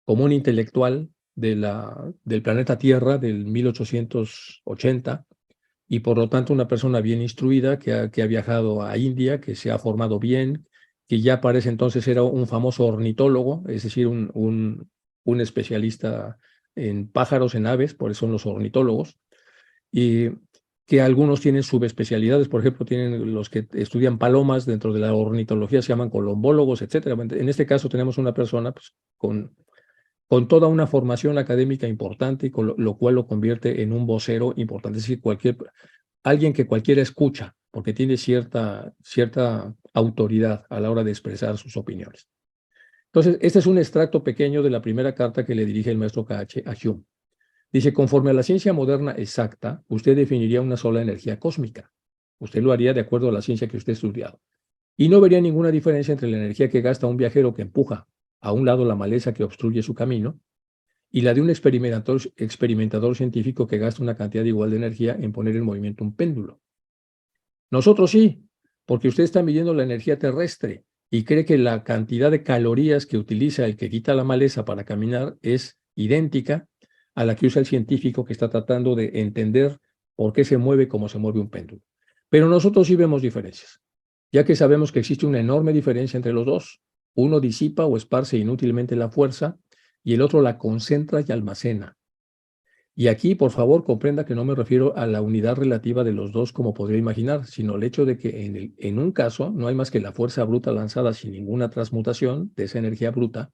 como un intelectual del planeta Tierra del 1880, y por lo tanto una persona bien instruida que ha viajado a India, que se ha formado bien, que ya para ese entonces era un famoso ornitólogo, es decir, un especialista en pájaros, en aves, por eso son los ornitólogos, y que algunos tienen subespecialidades, por ejemplo, tienen los que estudian palomas dentro de la ornitología, se llaman colombólogos, etcétera. En este caso tenemos una persona pues, con toda una formación académica importante, y con lo cual lo convierte en un vocero importante, es decir, alguien que cualquiera escucha, porque tiene cierta autoridad a la hora de expresar sus opiniones. Entonces, este es un extracto pequeño de la primera carta que le dirige el maestro KH a Hume. Dice, conforme a la ciencia moderna exacta, usted definiría una sola energía cósmica. Usted lo haría de acuerdo a la ciencia que usted ha estudiado. Y no vería ninguna diferencia entre la energía que gasta un viajero que empuja a un lado la maleza que obstruye su camino y la de un experimentador científico que gasta una cantidad igual de energía en poner en movimiento un péndulo. Nosotros sí, porque usted está midiendo la energía terrestre y cree que la cantidad de calorías que utiliza el que quita la maleza para caminar es idéntica a la que usa el científico que está tratando de entender por qué se mueve como se mueve un péndulo. Pero nosotros sí vemos diferencias, ya que sabemos que existe una enorme diferencia entre los dos. Uno disipa o esparce inútilmente la fuerza y el otro la concentra y almacena. Y aquí, por favor, comprenda que no me refiero a la unidad relativa de los dos como podría imaginar, sino el hecho de que en un caso no hay más que la fuerza bruta lanzada sin ninguna transmutación de esa energía bruta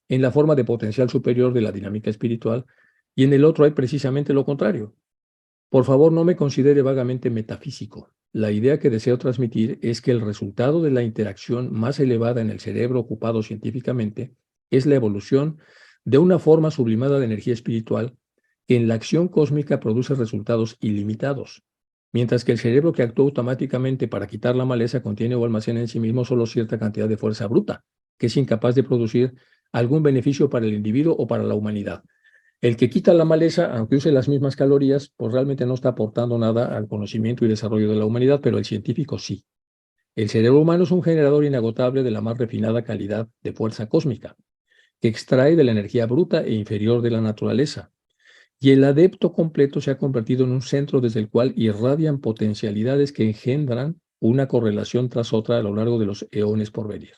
en la forma de potencial superior de la dinámica espiritual, y en el otro hay precisamente lo contrario. Por favor, no me considere vagamente metafísico. La idea que deseo transmitir es que el resultado de la interacción más elevada en el cerebro ocupado científicamente es la evolución de una forma sublimada de energía espiritual que en la acción cósmica produce resultados ilimitados, mientras que el cerebro que actúa automáticamente para quitar la maleza contiene o almacena en sí mismo solo cierta cantidad de fuerza bruta, que es incapaz de producir algún beneficio para el individuo o para la humanidad. El que quita la maleza, aunque use las mismas calorías, pues realmente no está aportando nada al conocimiento y desarrollo de la humanidad, pero el científico sí. El cerebro humano es un generador inagotable de la más refinada calidad de fuerza cósmica, que extrae de la energía bruta e inferior de la naturaleza. Y el adepto completo se ha convertido en un centro desde el cual irradian potencialidades que engendran una correlación tras otra a lo largo de los eones por venir.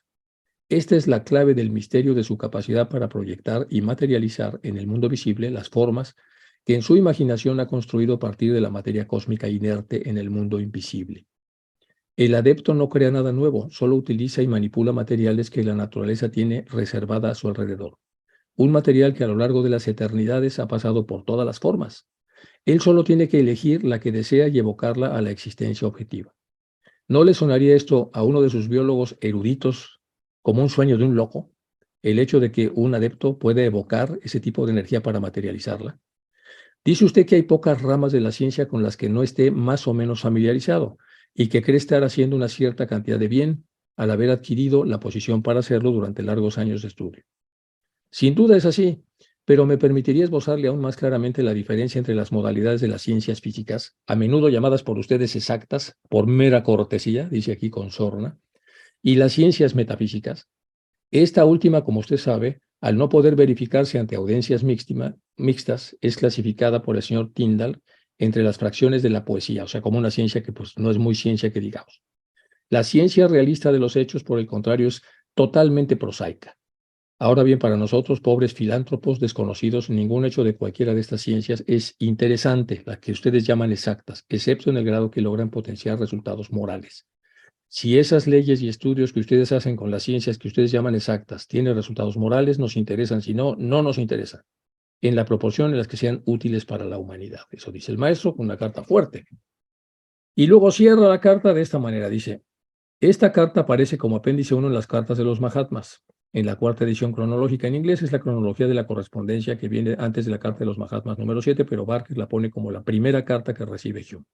Esta es la clave del misterio de su capacidad para proyectar y materializar en el mundo visible las formas que en su imaginación ha construido a partir de la materia cósmica inerte en el mundo invisible. El adepto no crea nada nuevo, solo utiliza y manipula materiales que la naturaleza tiene reservada a su alrededor. Un material que a lo largo de las eternidades ha pasado por todas las formas. Él solo tiene que elegir la que desea y evocarla a la existencia objetiva. ¿No le sonaría esto a uno de sus biólogos eruditos como un sueño de un loco? El hecho de que un adepto puede evocar ese tipo de energía para materializarla. Dice usted que hay pocas ramas de la ciencia con las que no esté más o menos familiarizado y que cree estar haciendo una cierta cantidad de bien al haber adquirido la posición para hacerlo durante largos años de estudio. Sin duda es así, pero me permitiría esbozarle aún más claramente la diferencia entre las modalidades de las ciencias físicas, a menudo llamadas por ustedes exactas, por mera cortesía, dice aquí con sorna, y las ciencias metafísicas. Esta última, como usted sabe, al no poder verificarse ante audiencias mixtas, es clasificada por el señor Tyndall entre las fracciones de la poesía, o sea, como una ciencia que pues, no es muy ciencia que digamos. La ciencia realista de los hechos, por el contrario, es totalmente prosaica. Ahora bien, para nosotros, pobres filántropos desconocidos, ningún hecho de cualquiera de estas ciencias es interesante, las que ustedes llaman exactas, excepto en el grado que logran potenciar resultados morales. Si esas leyes y estudios que ustedes hacen con las ciencias que ustedes llaman exactas tienen resultados morales, nos interesan, si no, no nos interesan, en la proporción en las que sean útiles para la humanidad. Eso dice el maestro con una carta fuerte. Y luego cierra la carta de esta manera, dice, esta carta aparece como apéndice 1 en las cartas de los Mahatmas. En la cuarta edición cronológica en inglés es la cronología de la correspondencia que viene antes de la carta de los Mahatmas número 7, pero Barker la pone como la primera carta que recibe Hume.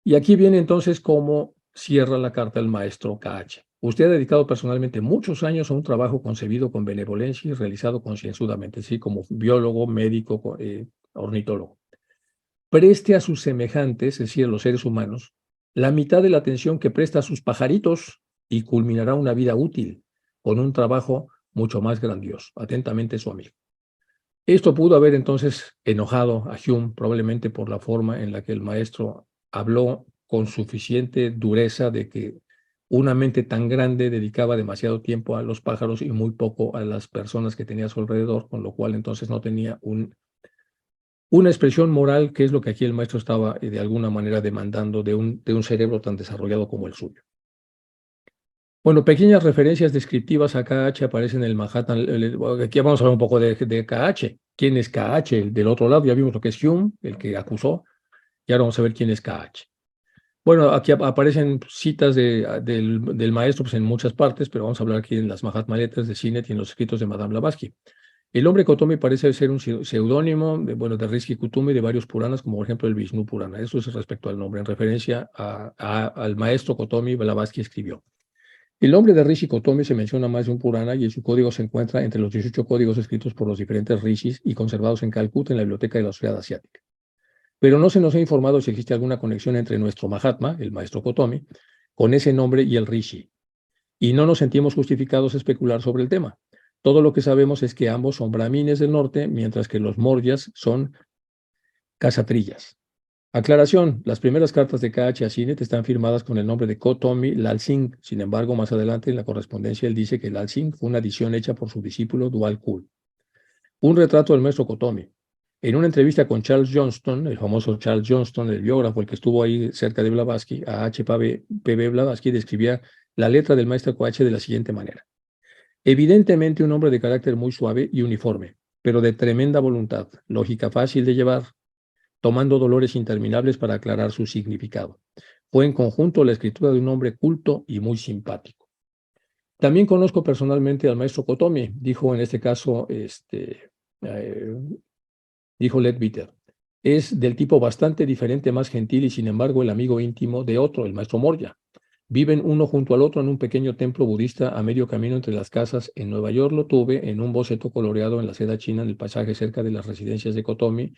Y aquí viene entonces cómo cierra la carta el maestro KH. Usted ha dedicado personalmente muchos años a un trabajo concebido con benevolencia y realizado concienzudamente, sí, como biólogo, médico, ornitólogo. Preste a sus semejantes, es decir, a los seres humanos, la mitad de la atención que presta a sus pajaritos y culminará una vida útil con un trabajo mucho más grandioso. Atentamente, su amigo. Esto pudo haber entonces enojado a Hume, probablemente por la forma en la que el maestro habló con suficiente dureza de que una mente tan grande dedicaba demasiado tiempo a los pájaros y muy poco a las personas que tenía a su alrededor, con lo cual entonces no tenía una expresión moral, que es lo que aquí el maestro estaba de alguna manera demandando de un cerebro tan desarrollado como el suyo. Bueno, pequeñas referencias descriptivas a KH aparecen en el Manhattan. Aquí vamos a hablar un poco de KH. ¿Quién es KH? El del otro lado, ya vimos lo que es Hume, el que acusó, y ahora vamos a ver quién es KH. Bueno, aquí aparecen citas del maestro pues, en muchas partes, pero vamos a hablar aquí en las Mahatma Letras de Sinnett y en los escritos de Madame Blavatsky. El hombre Kotomi parece ser un seudónimo de Rishi Kuthumi de varios Puranas, como por ejemplo el Vishnu Purana. Eso es respecto al nombre, en referencia al maestro Kotomi. Blavatsky escribió. El nombre de Rishi Kotomi se menciona más de un Purana y su código se encuentra entre los 18 códigos escritos por los diferentes rishis y conservados en Calcuta en la Biblioteca de la Sociedad Asiática. Pero no se nos ha informado si existe alguna conexión entre nuestro Mahatma, el maestro Kotomi, con ese nombre y el rishi. Y no nos sentimos justificados a especular sobre el tema. Todo lo que sabemos es que ambos son brahmines del norte, mientras que los moryas son casatrillas. Aclaración, las primeras cartas de KH a Sinnett están firmadas con el nombre de Kotomi Lal Singh. Sin embargo, más adelante en la correspondencia él dice que Lal Singh fue una adición hecha por su discípulo Dual Kul. Un retrato del maestro Kotomi. En una entrevista con Charles Johnston, el famoso Charles Johnston, el biógrafo, el que estuvo ahí cerca de Blavatsky, a H.P.B. Blavatsky describía la letra del maestro KH de la siguiente manera. Evidentemente un hombre de carácter muy suave y uniforme, pero de tremenda voluntad, lógica fácil de llevar, tomando dolores interminables para aclarar su significado. Fue en conjunto la escritura de un hombre culto y muy simpático. También conozco personalmente al maestro Kotomi, dijo en este caso, dijo Leadbeater. Es del tipo bastante diferente, más gentil y sin embargo el amigo íntimo de otro, el maestro Morya. Viven uno junto al otro en un pequeño templo budista a medio camino entre las casas. En Nueva York lo tuve en un boceto coloreado en la seda china en el pasaje cerca de las residencias de Kotomi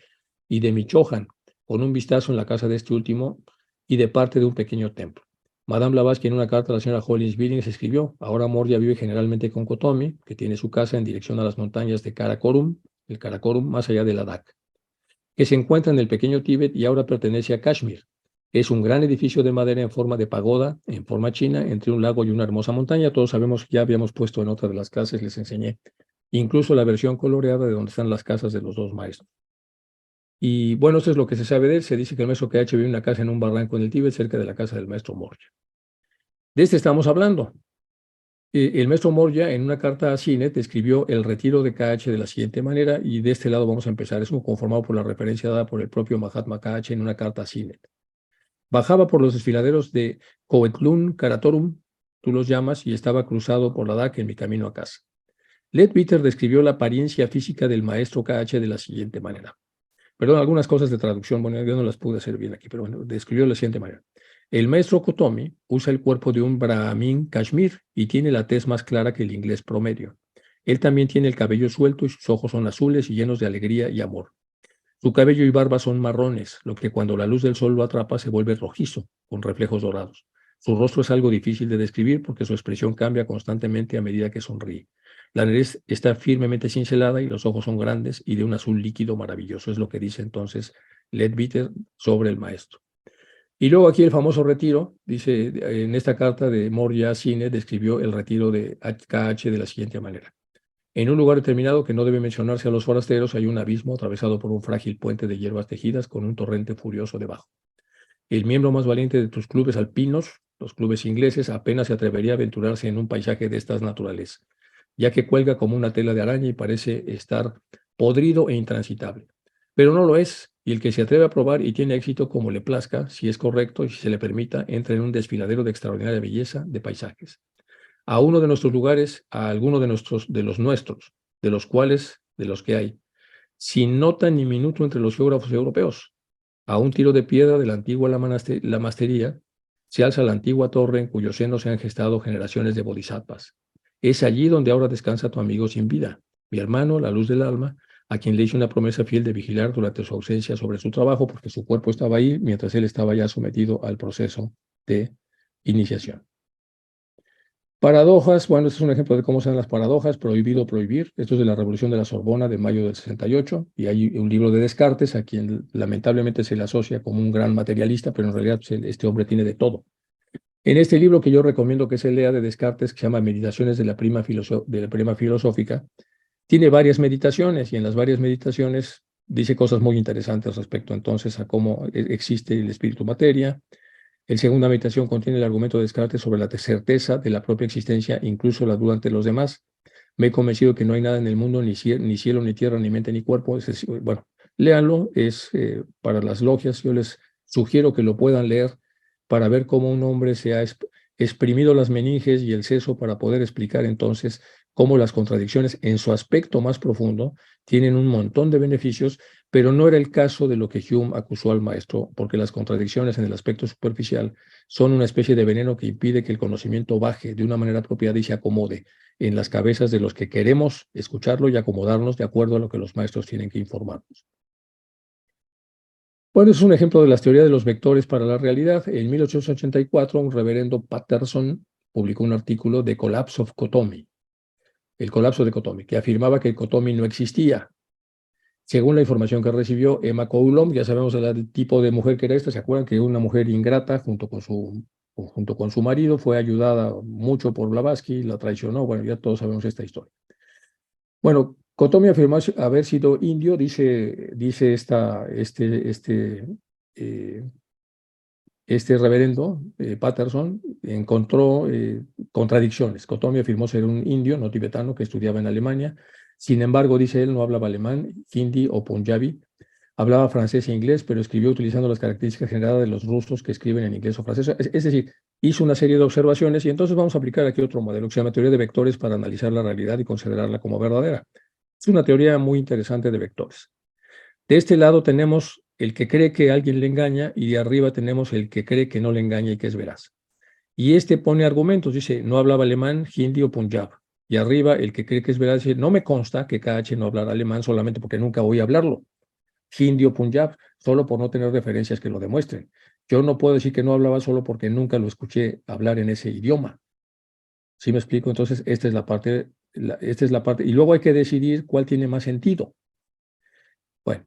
y de Michoacán, con un vistazo en la casa de este último y de parte de un pequeño templo. Madame Blavatsky en una carta a la señora Hollins Billings escribió, ahora Morya vive generalmente con Kotomi, que tiene su casa en dirección a las montañas de Karakorum, el Karakorum más allá de Ladakh, que se encuentra en el pequeño Tíbet y ahora pertenece a Kashmir. Es un gran edificio de madera en forma de pagoda, en forma china, entre un lago y una hermosa montaña. Todos sabemos, ya habíamos puesto en otra de las clases, les enseñé, incluso la versión coloreada de donde están las casas de los dos maestros. Y bueno, esto es lo que se sabe de él. Se dice que el maestro KH vive en una casa en un barranco en el Tíbet, cerca de la casa del maestro Morya. De este estamos hablando. El maestro Morya, en una carta a Sinnett, escribió el retiro de KH de la siguiente manera, y de este lado vamos a empezar. Es conformado por la referencia dada por el propio Mahatma KH en una carta a Sinnett. Bajaba por los desfiladeros de Coetlun Karatorum, tú los llamas, y estaba cruzado por la Ladakh en mi camino a casa. Leadbeater describió la apariencia física del maestro KH de la siguiente manera. Perdón, algunas cosas de traducción, bueno, yo no las pude hacer bien aquí, pero bueno, describió de la siguiente manera. El maestro Kotomi usa el cuerpo de un brahmin Kashmir y tiene la tez más clara que el inglés promedio. Él también tiene el cabello suelto y sus ojos son azules y llenos de alegría y amor. Su cabello y barba son marrones, lo que cuando la luz del sol lo atrapa se vuelve rojizo, con reflejos dorados. Su rostro es algo difícil de describir porque su expresión cambia constantemente a medida que sonríe. La nariz está firmemente cincelada y los ojos son grandes y de un azul líquido maravilloso. Es lo que dice entonces Leadbeater sobre el maestro. Y luego aquí el famoso retiro, dice en esta carta de Morya Sinnett, describió el retiro de KH de la siguiente manera. En un lugar determinado que no debe mencionarse a los forasteros hay un abismo atravesado por un frágil puente de hierbas tejidas con un torrente furioso debajo. El miembro más valiente de tus clubes alpinos, los clubes ingleses, apenas se atrevería a aventurarse en un paisaje de estas naturalezas, ya que cuelga como una tela de araña y parece estar podrido e intransitable. Pero no lo es, y el que se atreve a probar y tiene éxito como le plazca, si es correcto y si se le permita, entra en un desfiladero de extraordinaria belleza de paisajes. A uno de nuestros lugares, a alguno de los nuestros, de los que hay, sin nota ni minuto entre los geógrafos europeos. A un tiro de piedra de la antigua la Mastería, se alza la antigua torre en cuyo seno se han gestado generaciones de bodhisattvas. Es allí donde ahora descansa tu amigo sin vida, mi hermano, la luz del alma, a quien le hice una promesa fiel de vigilar durante su ausencia sobre su trabajo, porque su cuerpo estaba ahí mientras él estaba ya sometido al proceso de iniciación. Paradojas, bueno, este es un ejemplo de cómo se dan las paradojas, prohibido prohibir. Esto es de la Revolución de la Sorbona de mayo del 68, y hay un libro de Descartes, a quien lamentablemente se le asocia como un gran materialista, pero en realidad pues, este hombre tiene de todo. En este libro que yo recomiendo que se lea de Descartes, que se llama Meditaciones de la Prima Filosófica, tiene varias meditaciones, y en las varias meditaciones dice cosas muy interesantes respecto entonces a cómo existe el espíritu materia. El segunda meditación contiene el argumento de Descartes sobre la certeza de la propia existencia, incluso la duda ante los demás. Me he convencido que no hay nada en el mundo, ni cielo, ni tierra, ni mente, ni cuerpo. Es decir, bueno, léanlo, es para las logias. Yo les sugiero que lo puedan leer para ver cómo un hombre se ha exprimido las meninges y el seso para poder explicar entonces cómo las contradicciones en su aspecto más profundo tienen un montón de beneficios, pero no era el caso de lo que Hume acusó al maestro, porque las contradicciones en el aspecto superficial son una especie de veneno que impide que el conocimiento baje de una manera apropiada y se acomode en las cabezas de los que queremos escucharlo y acomodarnos de acuerdo a lo que los maestros tienen que informarnos. Bueno, es un ejemplo de las teorías de los vectores para la realidad. En 1884, un reverendo Patterson publicó un artículo de Collapse of Cotomi, el colapso de Cotomi, que afirmaba que Cotomi no existía. Según la información que recibió Emma Coulomb, ya sabemos el tipo de mujer que era esta. ¿Se acuerdan que una mujer ingrata junto con su marido fue ayudada mucho por Blavatsky, la traicionó? Bueno, ya todos sabemos esta historia. Bueno, Cotomi afirmó haber sido indio, dice eh, este reverendo Patterson, encontró contradicciones. Cotomi afirmó ser un indio, no tibetano, que estudiaba en Alemania. Sin embargo, dice él, no hablaba alemán, hindi o punjabi. Hablaba francés e inglés, pero escribió utilizando las características generadas de los rusos que escriben en inglés o francés. Es decir, hizo una serie de observaciones, y entonces vamos a aplicar aquí otro modelo que se llama teoría de vectores para analizar la realidad y considerarla como verdadera. Es una teoría muy interesante de vectores. De este lado tenemos el que cree que alguien le engaña, y de arriba tenemos el que cree que no le engaña y que es veraz. Y este pone argumentos, dice, no hablaba alemán, hindi o punjab. Y arriba el que cree que es veraz dice, no me consta que KH no hablara alemán solamente porque nunca oí hablarlo. Hindi o punjab, solo por no tener referencias que lo demuestren. Yo no puedo decir que no hablaba solo porque nunca lo escuché hablar en ese idioma. ¿Sí me explico? Entonces, esta es la parte. Y luego hay que decidir cuál tiene más sentido. Bueno,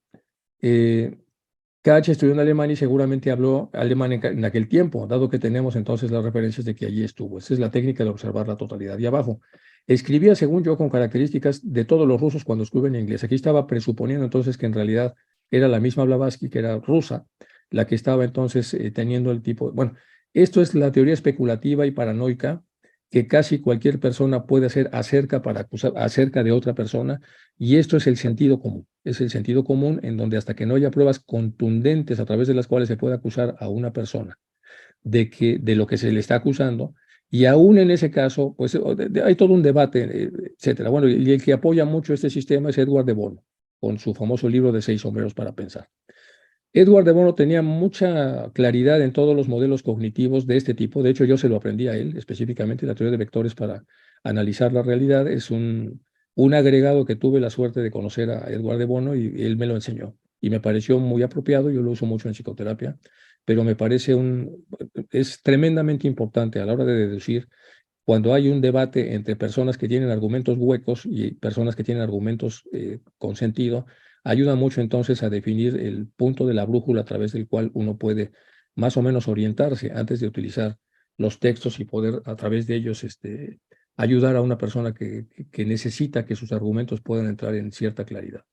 KH estudió en Alemania y seguramente habló alemán en aquel tiempo, dado que tenemos entonces las referencias de que allí estuvo. Esa es la técnica de observar la totalidad. Y abajo, escribía, según yo, con características de todos los rusos cuando escriben en inglés. Aquí estaba presuponiendo entonces que en realidad era la misma Blavatsky, que era rusa, la que estaba entonces teniendo el tipo. Bueno, esto es la teoría especulativa y paranoica que casi cualquier persona puede hacer acerca de otra persona, y esto es el sentido común. Es el sentido común en donde, hasta que no haya pruebas contundentes a través de las cuales se pueda acusar a una persona de lo que se le está acusando, y aún en ese caso, pues hay todo un debate, etcétera. Bueno, y el que apoya mucho este sistema es Edward de Bono, con su famoso libro de 6 sombreros para pensar. Edward de Bono tenía mucha claridad en todos los modelos cognitivos de este tipo. De hecho, yo se lo aprendí a él, específicamente la teoría de vectores para analizar la realidad. Es un agregado que tuve la suerte de conocer a Edward de Bono, y él me lo enseñó. Y me pareció muy apropiado. Yo lo uso mucho en psicoterapia, pero me parece es tremendamente importante a la hora de deducir cuando hay un debate entre personas que tienen argumentos huecos y personas que tienen argumentos con sentido. Ayuda mucho entonces a definir el punto de la brújula a través del cual uno puede más o menos orientarse antes de utilizar los textos y poder a través de ellos ayudar a una persona que necesita que sus argumentos puedan entrar en cierta claridad.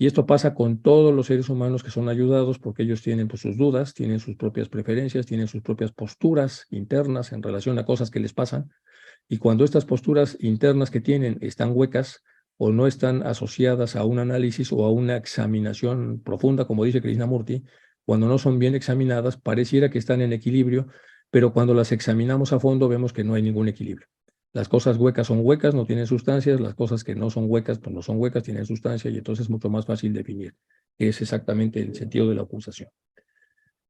Y esto pasa con todos los seres humanos que son ayudados, porque ellos tienen pues, sus dudas, tienen sus propias preferencias, tienen sus propias posturas internas en relación a cosas que les pasan. Y cuando estas posturas internas que tienen están huecas o no están asociadas a un análisis o a una examinación profunda, como dice Krishnamurti, cuando no son bien examinadas, pareciera que están en equilibrio, pero cuando las examinamos a fondo vemos que no hay ningún equilibrio. Las cosas huecas son huecas, no tienen sustancias; las cosas que no son huecas, pues no son huecas, tienen sustancia, y entonces es mucho más fácil definir qué es exactamente el sentido de la acusación.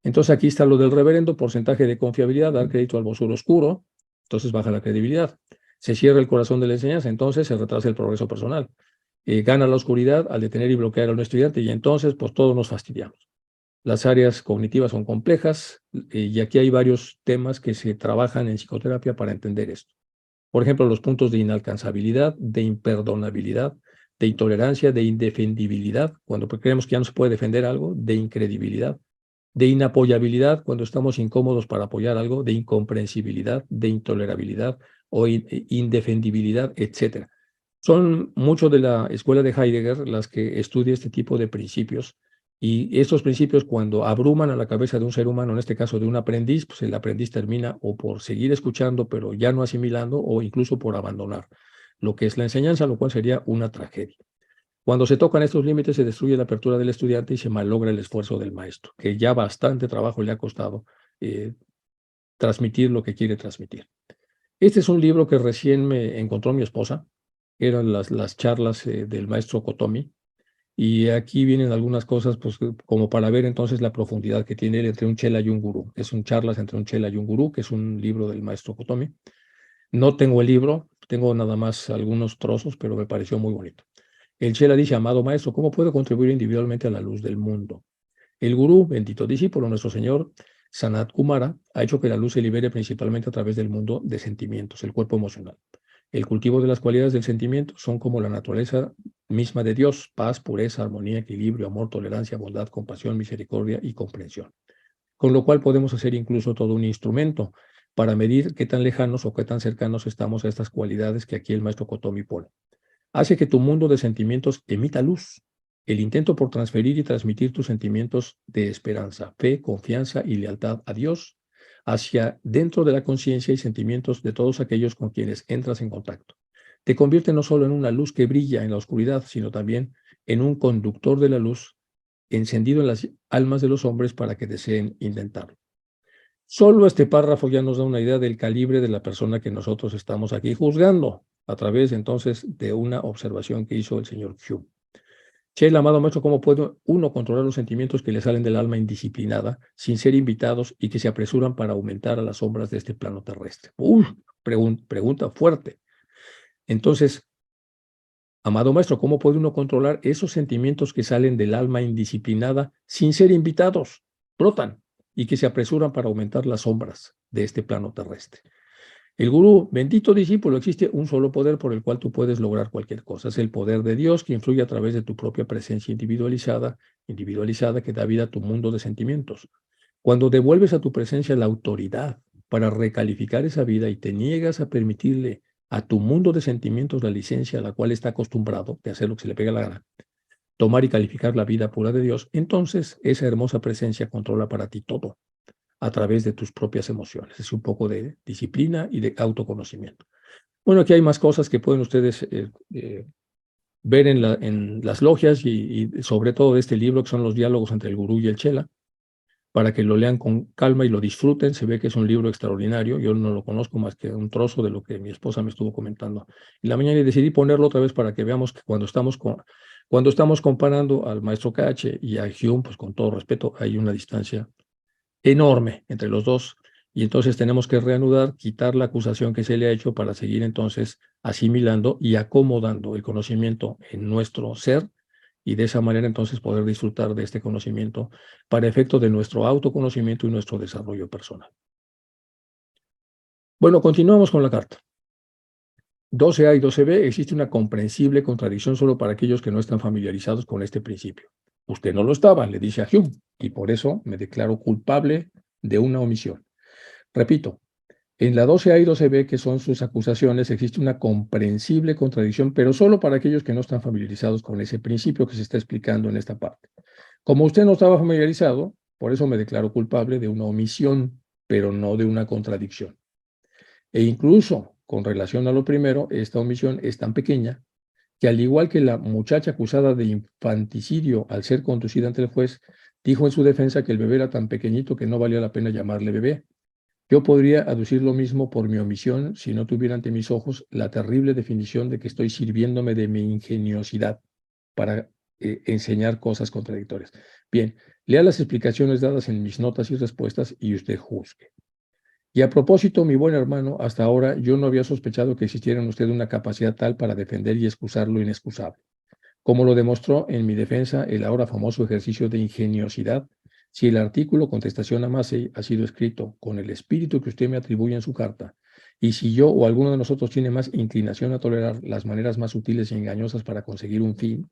Entonces aquí está lo del reverendo: porcentaje de confiabilidad, dar crédito al vocero oscuro, entonces baja la credibilidad. Se cierra el corazón de la enseñanza, entonces se retrasa el progreso personal. Gana la oscuridad al detener y bloquear a un estudiante, y entonces pues todos nos fastidiamos. Las áreas cognitivas son complejas, y aquí hay varios temas que se trabajan en psicoterapia para entender esto. Por ejemplo, los puntos de inalcanzabilidad, de imperdonabilidad, de intolerancia, de indefendibilidad, cuando creemos que ya no se puede defender algo, de incredibilidad, de inapoyabilidad, cuando estamos incómodos para apoyar algo, de incomprensibilidad, de intolerabilidad o indefendibilidad, etc. Son muchos de la escuela de Heidegger las que estudia este tipo de principios, y estos principios, cuando abruman a la cabeza de un ser humano, en este caso de un aprendiz, pues el aprendiz termina o por seguir escuchando pero ya no asimilando, o incluso por abandonar lo que es la enseñanza, lo cual sería una tragedia. Cuando se tocan estos límites, se destruye la apertura del estudiante y se malogra el esfuerzo del maestro, que ya bastante trabajo le ha costado transmitir lo que quiere transmitir. Este es un libro que recién me encontró mi esposa. Eran las charlas del maestro Kotomi, y aquí vienen algunas cosas, pues, como para ver entonces la profundidad que tiene él entre un chela y un gurú. Es un charlas entre un chela y un gurú, que es un libro del maestro Kotomi. No tengo el libro, tengo nada más algunos trozos, pero me pareció muy bonito. El chela dice: amado maestro, ¿cómo puedo contribuir individualmente a la luz del mundo? El gurú, bendito discípulo, nuestro señor Sanat Kumara, ha hecho que la luz se libere principalmente a través del mundo de sentimientos, el cuerpo emocional. El cultivo de las cualidades del sentimiento son como la naturaleza misma de Dios: paz, pureza, armonía, equilibrio, amor, tolerancia, bondad, compasión, misericordia y comprensión. Con lo cual podemos hacer incluso todo un instrumento para medir qué tan lejanos o qué tan cercanos estamos a estas cualidades que aquí el maestro Kotomi pone. Hace que tu mundo de sentimientos emita luz. El intento por transferir y transmitir tus sentimientos de esperanza, fe, confianza y lealtad a Dios hacia dentro de la conciencia y sentimientos de todos aquellos con quienes entras en contacto. Te convierte no solo en una luz que brilla en la oscuridad, sino también en un conductor de la luz encendido en las almas de los hombres para que deseen intentarlo. Solo este párrafo ya nos da una idea del calibre de la persona que nosotros estamos aquí juzgando, a través entonces de una observación que hizo el señor Hume. Che, el amado maestro, ¿cómo puede uno controlar los sentimientos que le salen del alma indisciplinada, sin ser invitados y que se apresuran para aumentar a las sombras de este plano terrestre? Pregunta fuerte. Entonces, amado maestro, ¿cómo puede uno controlar esos sentimientos que salen del alma indisciplinada sin ser invitados? Brotan y que se apresuran para aumentar las sombras de este plano terrestre. El gurú, bendito discípulo, existe un solo poder por el cual tú puedes lograr cualquier cosa. Es el poder de Dios, que influye a través de tu propia presencia individualizada que da vida a tu mundo de sentimientos. Cuando devuelves a tu presencia la autoridad para recalificar esa vida y te niegas a permitirle a tu mundo de sentimientos la licencia a la cual está acostumbrado de hacer lo que se le pega la gana, tomar y calificar la vida pura de Dios, entonces esa hermosa presencia controla para ti todo a través de tus propias emociones. Es un poco de disciplina y de autoconocimiento. Bueno, aquí hay más cosas que pueden ustedes ver en las logias, y sobre todo de este libro, que son los diálogos entre el gurú y el chela, para que lo lean con calma y lo disfruten. Se ve que es un libro extraordinario. Yo no lo conozco más que un trozo de lo que mi esposa me estuvo comentando en la mañana, y decidí ponerlo otra vez para que veamos que cuando estamos comparando al maestro Cache y a Hume, pues con todo respeto, hay una distancia enorme entre los dos, y entonces tenemos que reanudar, quitar la acusación que se le ha hecho para seguir entonces asimilando y acomodando el conocimiento en nuestro ser, y de esa manera entonces poder disfrutar de este conocimiento para efecto de nuestro autoconocimiento y nuestro desarrollo personal. Bueno, continuamos con la carta. 12A y 12B, existe una comprensible contradicción solo para aquellos que no están familiarizados con este principio. Usted no lo estaba, le dice a Hume, y por eso me declaro culpable de una omisión. Repito, en la 12A y 12B, que son sus acusaciones, existe una comprensible contradicción, pero solo para aquellos que no están familiarizados con ese principio que se está explicando en esta parte. Como usted no estaba familiarizado, por eso me declaro culpable de una omisión, pero no de una contradicción. E incluso, con relación a lo primero, esta omisión es tan pequeña que, al igual que la muchacha acusada de infanticidio al ser conducida ante el juez, dijo en su defensa que el bebé era tan pequeñito que no valía la pena llamarle bebé. Yo podría aducir lo mismo por mi omisión si no tuviera ante mis ojos la terrible definición de que estoy sirviéndome de mi ingeniosidad para enseñar cosas contradictorias. Bien, lea las explicaciones dadas en mis notas y respuestas y usted juzgue. Y a propósito, mi buen hermano, hasta ahora yo no había sospechado que existiera en usted una capacidad tal para defender y excusar lo inexcusable, como lo demostró en mi defensa el ahora famoso ejercicio de ingeniosidad. Si el artículo Contestación a Massey ha sido escrito con el espíritu que usted me atribuye en su carta, Y si yo o alguno de nosotros tiene más inclinación a tolerar las maneras más sutiles y engañosas para conseguir un fin,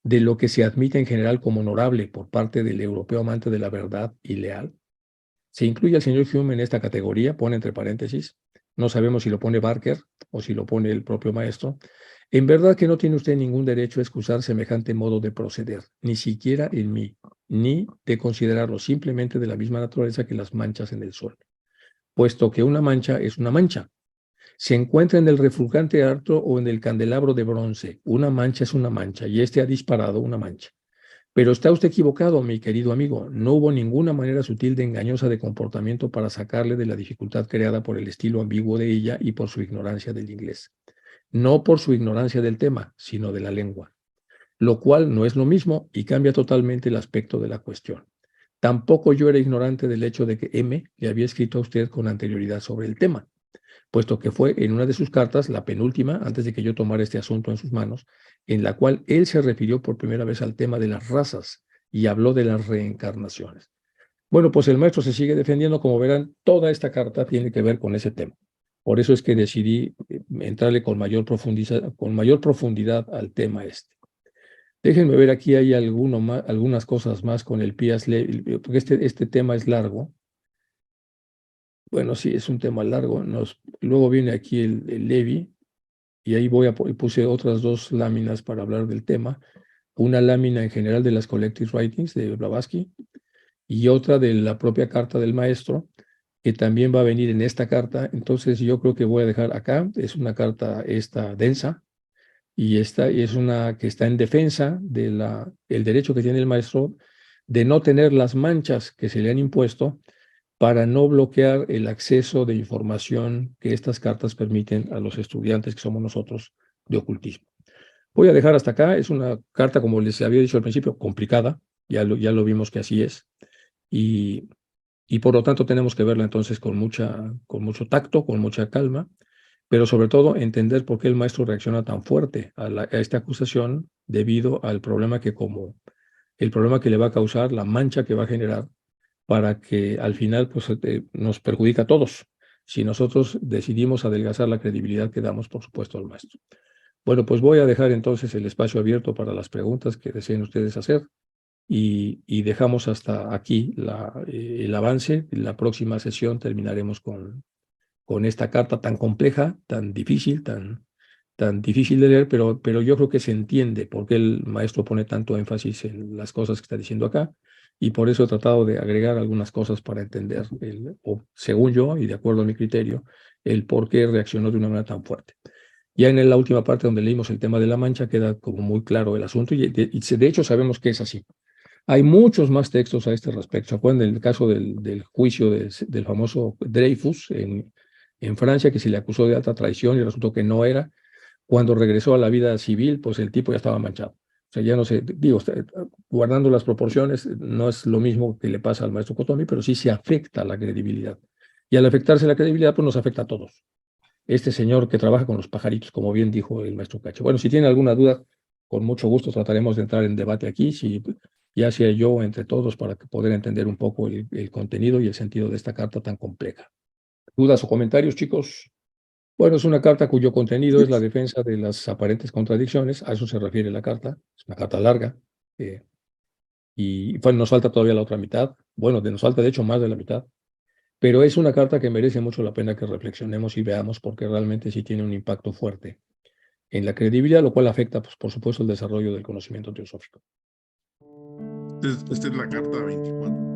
de lo que se admite en general como honorable por parte del europeo amante de la verdad y leal, se incluye al señor Hume en esta categoría, pone entre paréntesis, no sabemos si lo pone Barker o si lo pone el propio maestro. En verdad que no tiene usted ningún derecho a excusar semejante modo de proceder, ni siquiera en mí, ni de considerarlo simplemente de la misma naturaleza que las manchas en el sol, puesto que una mancha es una mancha. Se encuentra en el refulgante arto o en el candelabro de bronce. Una mancha es una mancha y este ha disparado una mancha. Pero está usted equivocado, mi querido amigo. No hubo ninguna manera sutil de engañosa de comportamiento para sacarle de la dificultad creada por el estilo ambiguo de ella y por su ignorancia del inglés. No por su ignorancia del tema, sino de la lengua, lo cual no es lo mismo y cambia totalmente el aspecto de la cuestión. Tampoco yo era ignorante del hecho de que M le había escrito a usted con anterioridad sobre el tema, puesto que fue en una de sus cartas, la penúltima, antes de que yo tomara este asunto en sus manos, en la cual él se refirió por primera vez al tema de las razas y habló de las reencarnaciones. Bueno, pues el maestro se sigue defendiendo, como verán, toda esta carta tiene que ver con ese tema. Por eso es que decidí entrarle con mayor profundidad al tema este. Déjenme ver, aquí hay algunas cosas más con el Pias Levi, porque este tema es largo. Bueno, sí, es un tema largo. Luego viene aquí el Levi, y ahí puse otras dos láminas para hablar del tema. Una lámina en general de las Collective Writings de Blavatsky y otra de la propia carta del maestro, que también va a venir en esta carta. Entonces yo creo que voy a dejar acá, es una carta esta densa, y esta es una que está en defensa del derecho que tiene el maestro de no tener las manchas que se le han impuesto para no bloquear el acceso de información que estas cartas permiten a los estudiantes que somos nosotros de ocultismo. Voy a dejar hasta acá. Es una carta, como les había dicho al principio, complicada. Ya lo vimos que así es. Y por lo tanto tenemos que verla entonces con mucho tacto, con mucha calma, pero sobre todo entender por qué el maestro reacciona tan fuerte a esta acusación debido al problema el problema que le va a causar, la mancha que va a generar, para que al final pues, nos perjudica a todos si nosotros decidimos adelgazar la credibilidad que damos, por supuesto, al maestro. Bueno, pues voy a dejar entonces el espacio abierto para las preguntas que deseen ustedes hacer y dejamos hasta aquí el avance. En la próxima sesión terminaremos con esta carta tan compleja, tan difícil, tan difícil de leer, pero yo creo que se entiende por qué el maestro pone tanto énfasis en las cosas que está diciendo acá, y por eso he tratado de agregar algunas cosas para entender, o según yo, y de acuerdo a mi criterio, el por qué reaccionó de una manera tan fuerte. Ya en la última parte donde leímos el tema de la mancha queda como muy claro el asunto, y de hecho sabemos que es así. Hay muchos más textos a este respecto. ¿Se acuerdan del caso del juicio del famoso Dreyfus en Francia, que se le acusó de alta traición y resultó que no era? Cuando regresó a la vida civil, pues el tipo ya estaba manchado. O sea, ya no sé, digo, guardando las proporciones, no es lo mismo que le pasa al maestro Cotomi, pero sí se afecta la credibilidad. Y al afectarse la credibilidad, pues nos afecta a todos. Este señor que trabaja con los pajaritos, como bien dijo el maestro Cacho. Bueno, si tiene alguna duda, con mucho gusto trataremos de entrar en debate aquí, si ya sea yo o entre todos, para poder entender un poco el contenido y el sentido de esta carta tan compleja. ¿Dudas o comentarios, chicos? Bueno, es una carta cuyo contenido es la defensa de las aparentes contradicciones, a eso se refiere la carta, es una carta larga, y bueno, nos falta todavía la otra mitad, bueno, nos falta de hecho más de la mitad, pero es una carta que merece mucho la pena que reflexionemos y veamos, porque realmente sí tiene un impacto fuerte en la credibilidad, lo cual afecta, pues, por supuesto, el desarrollo del conocimiento teosófico. Esta es la carta 24.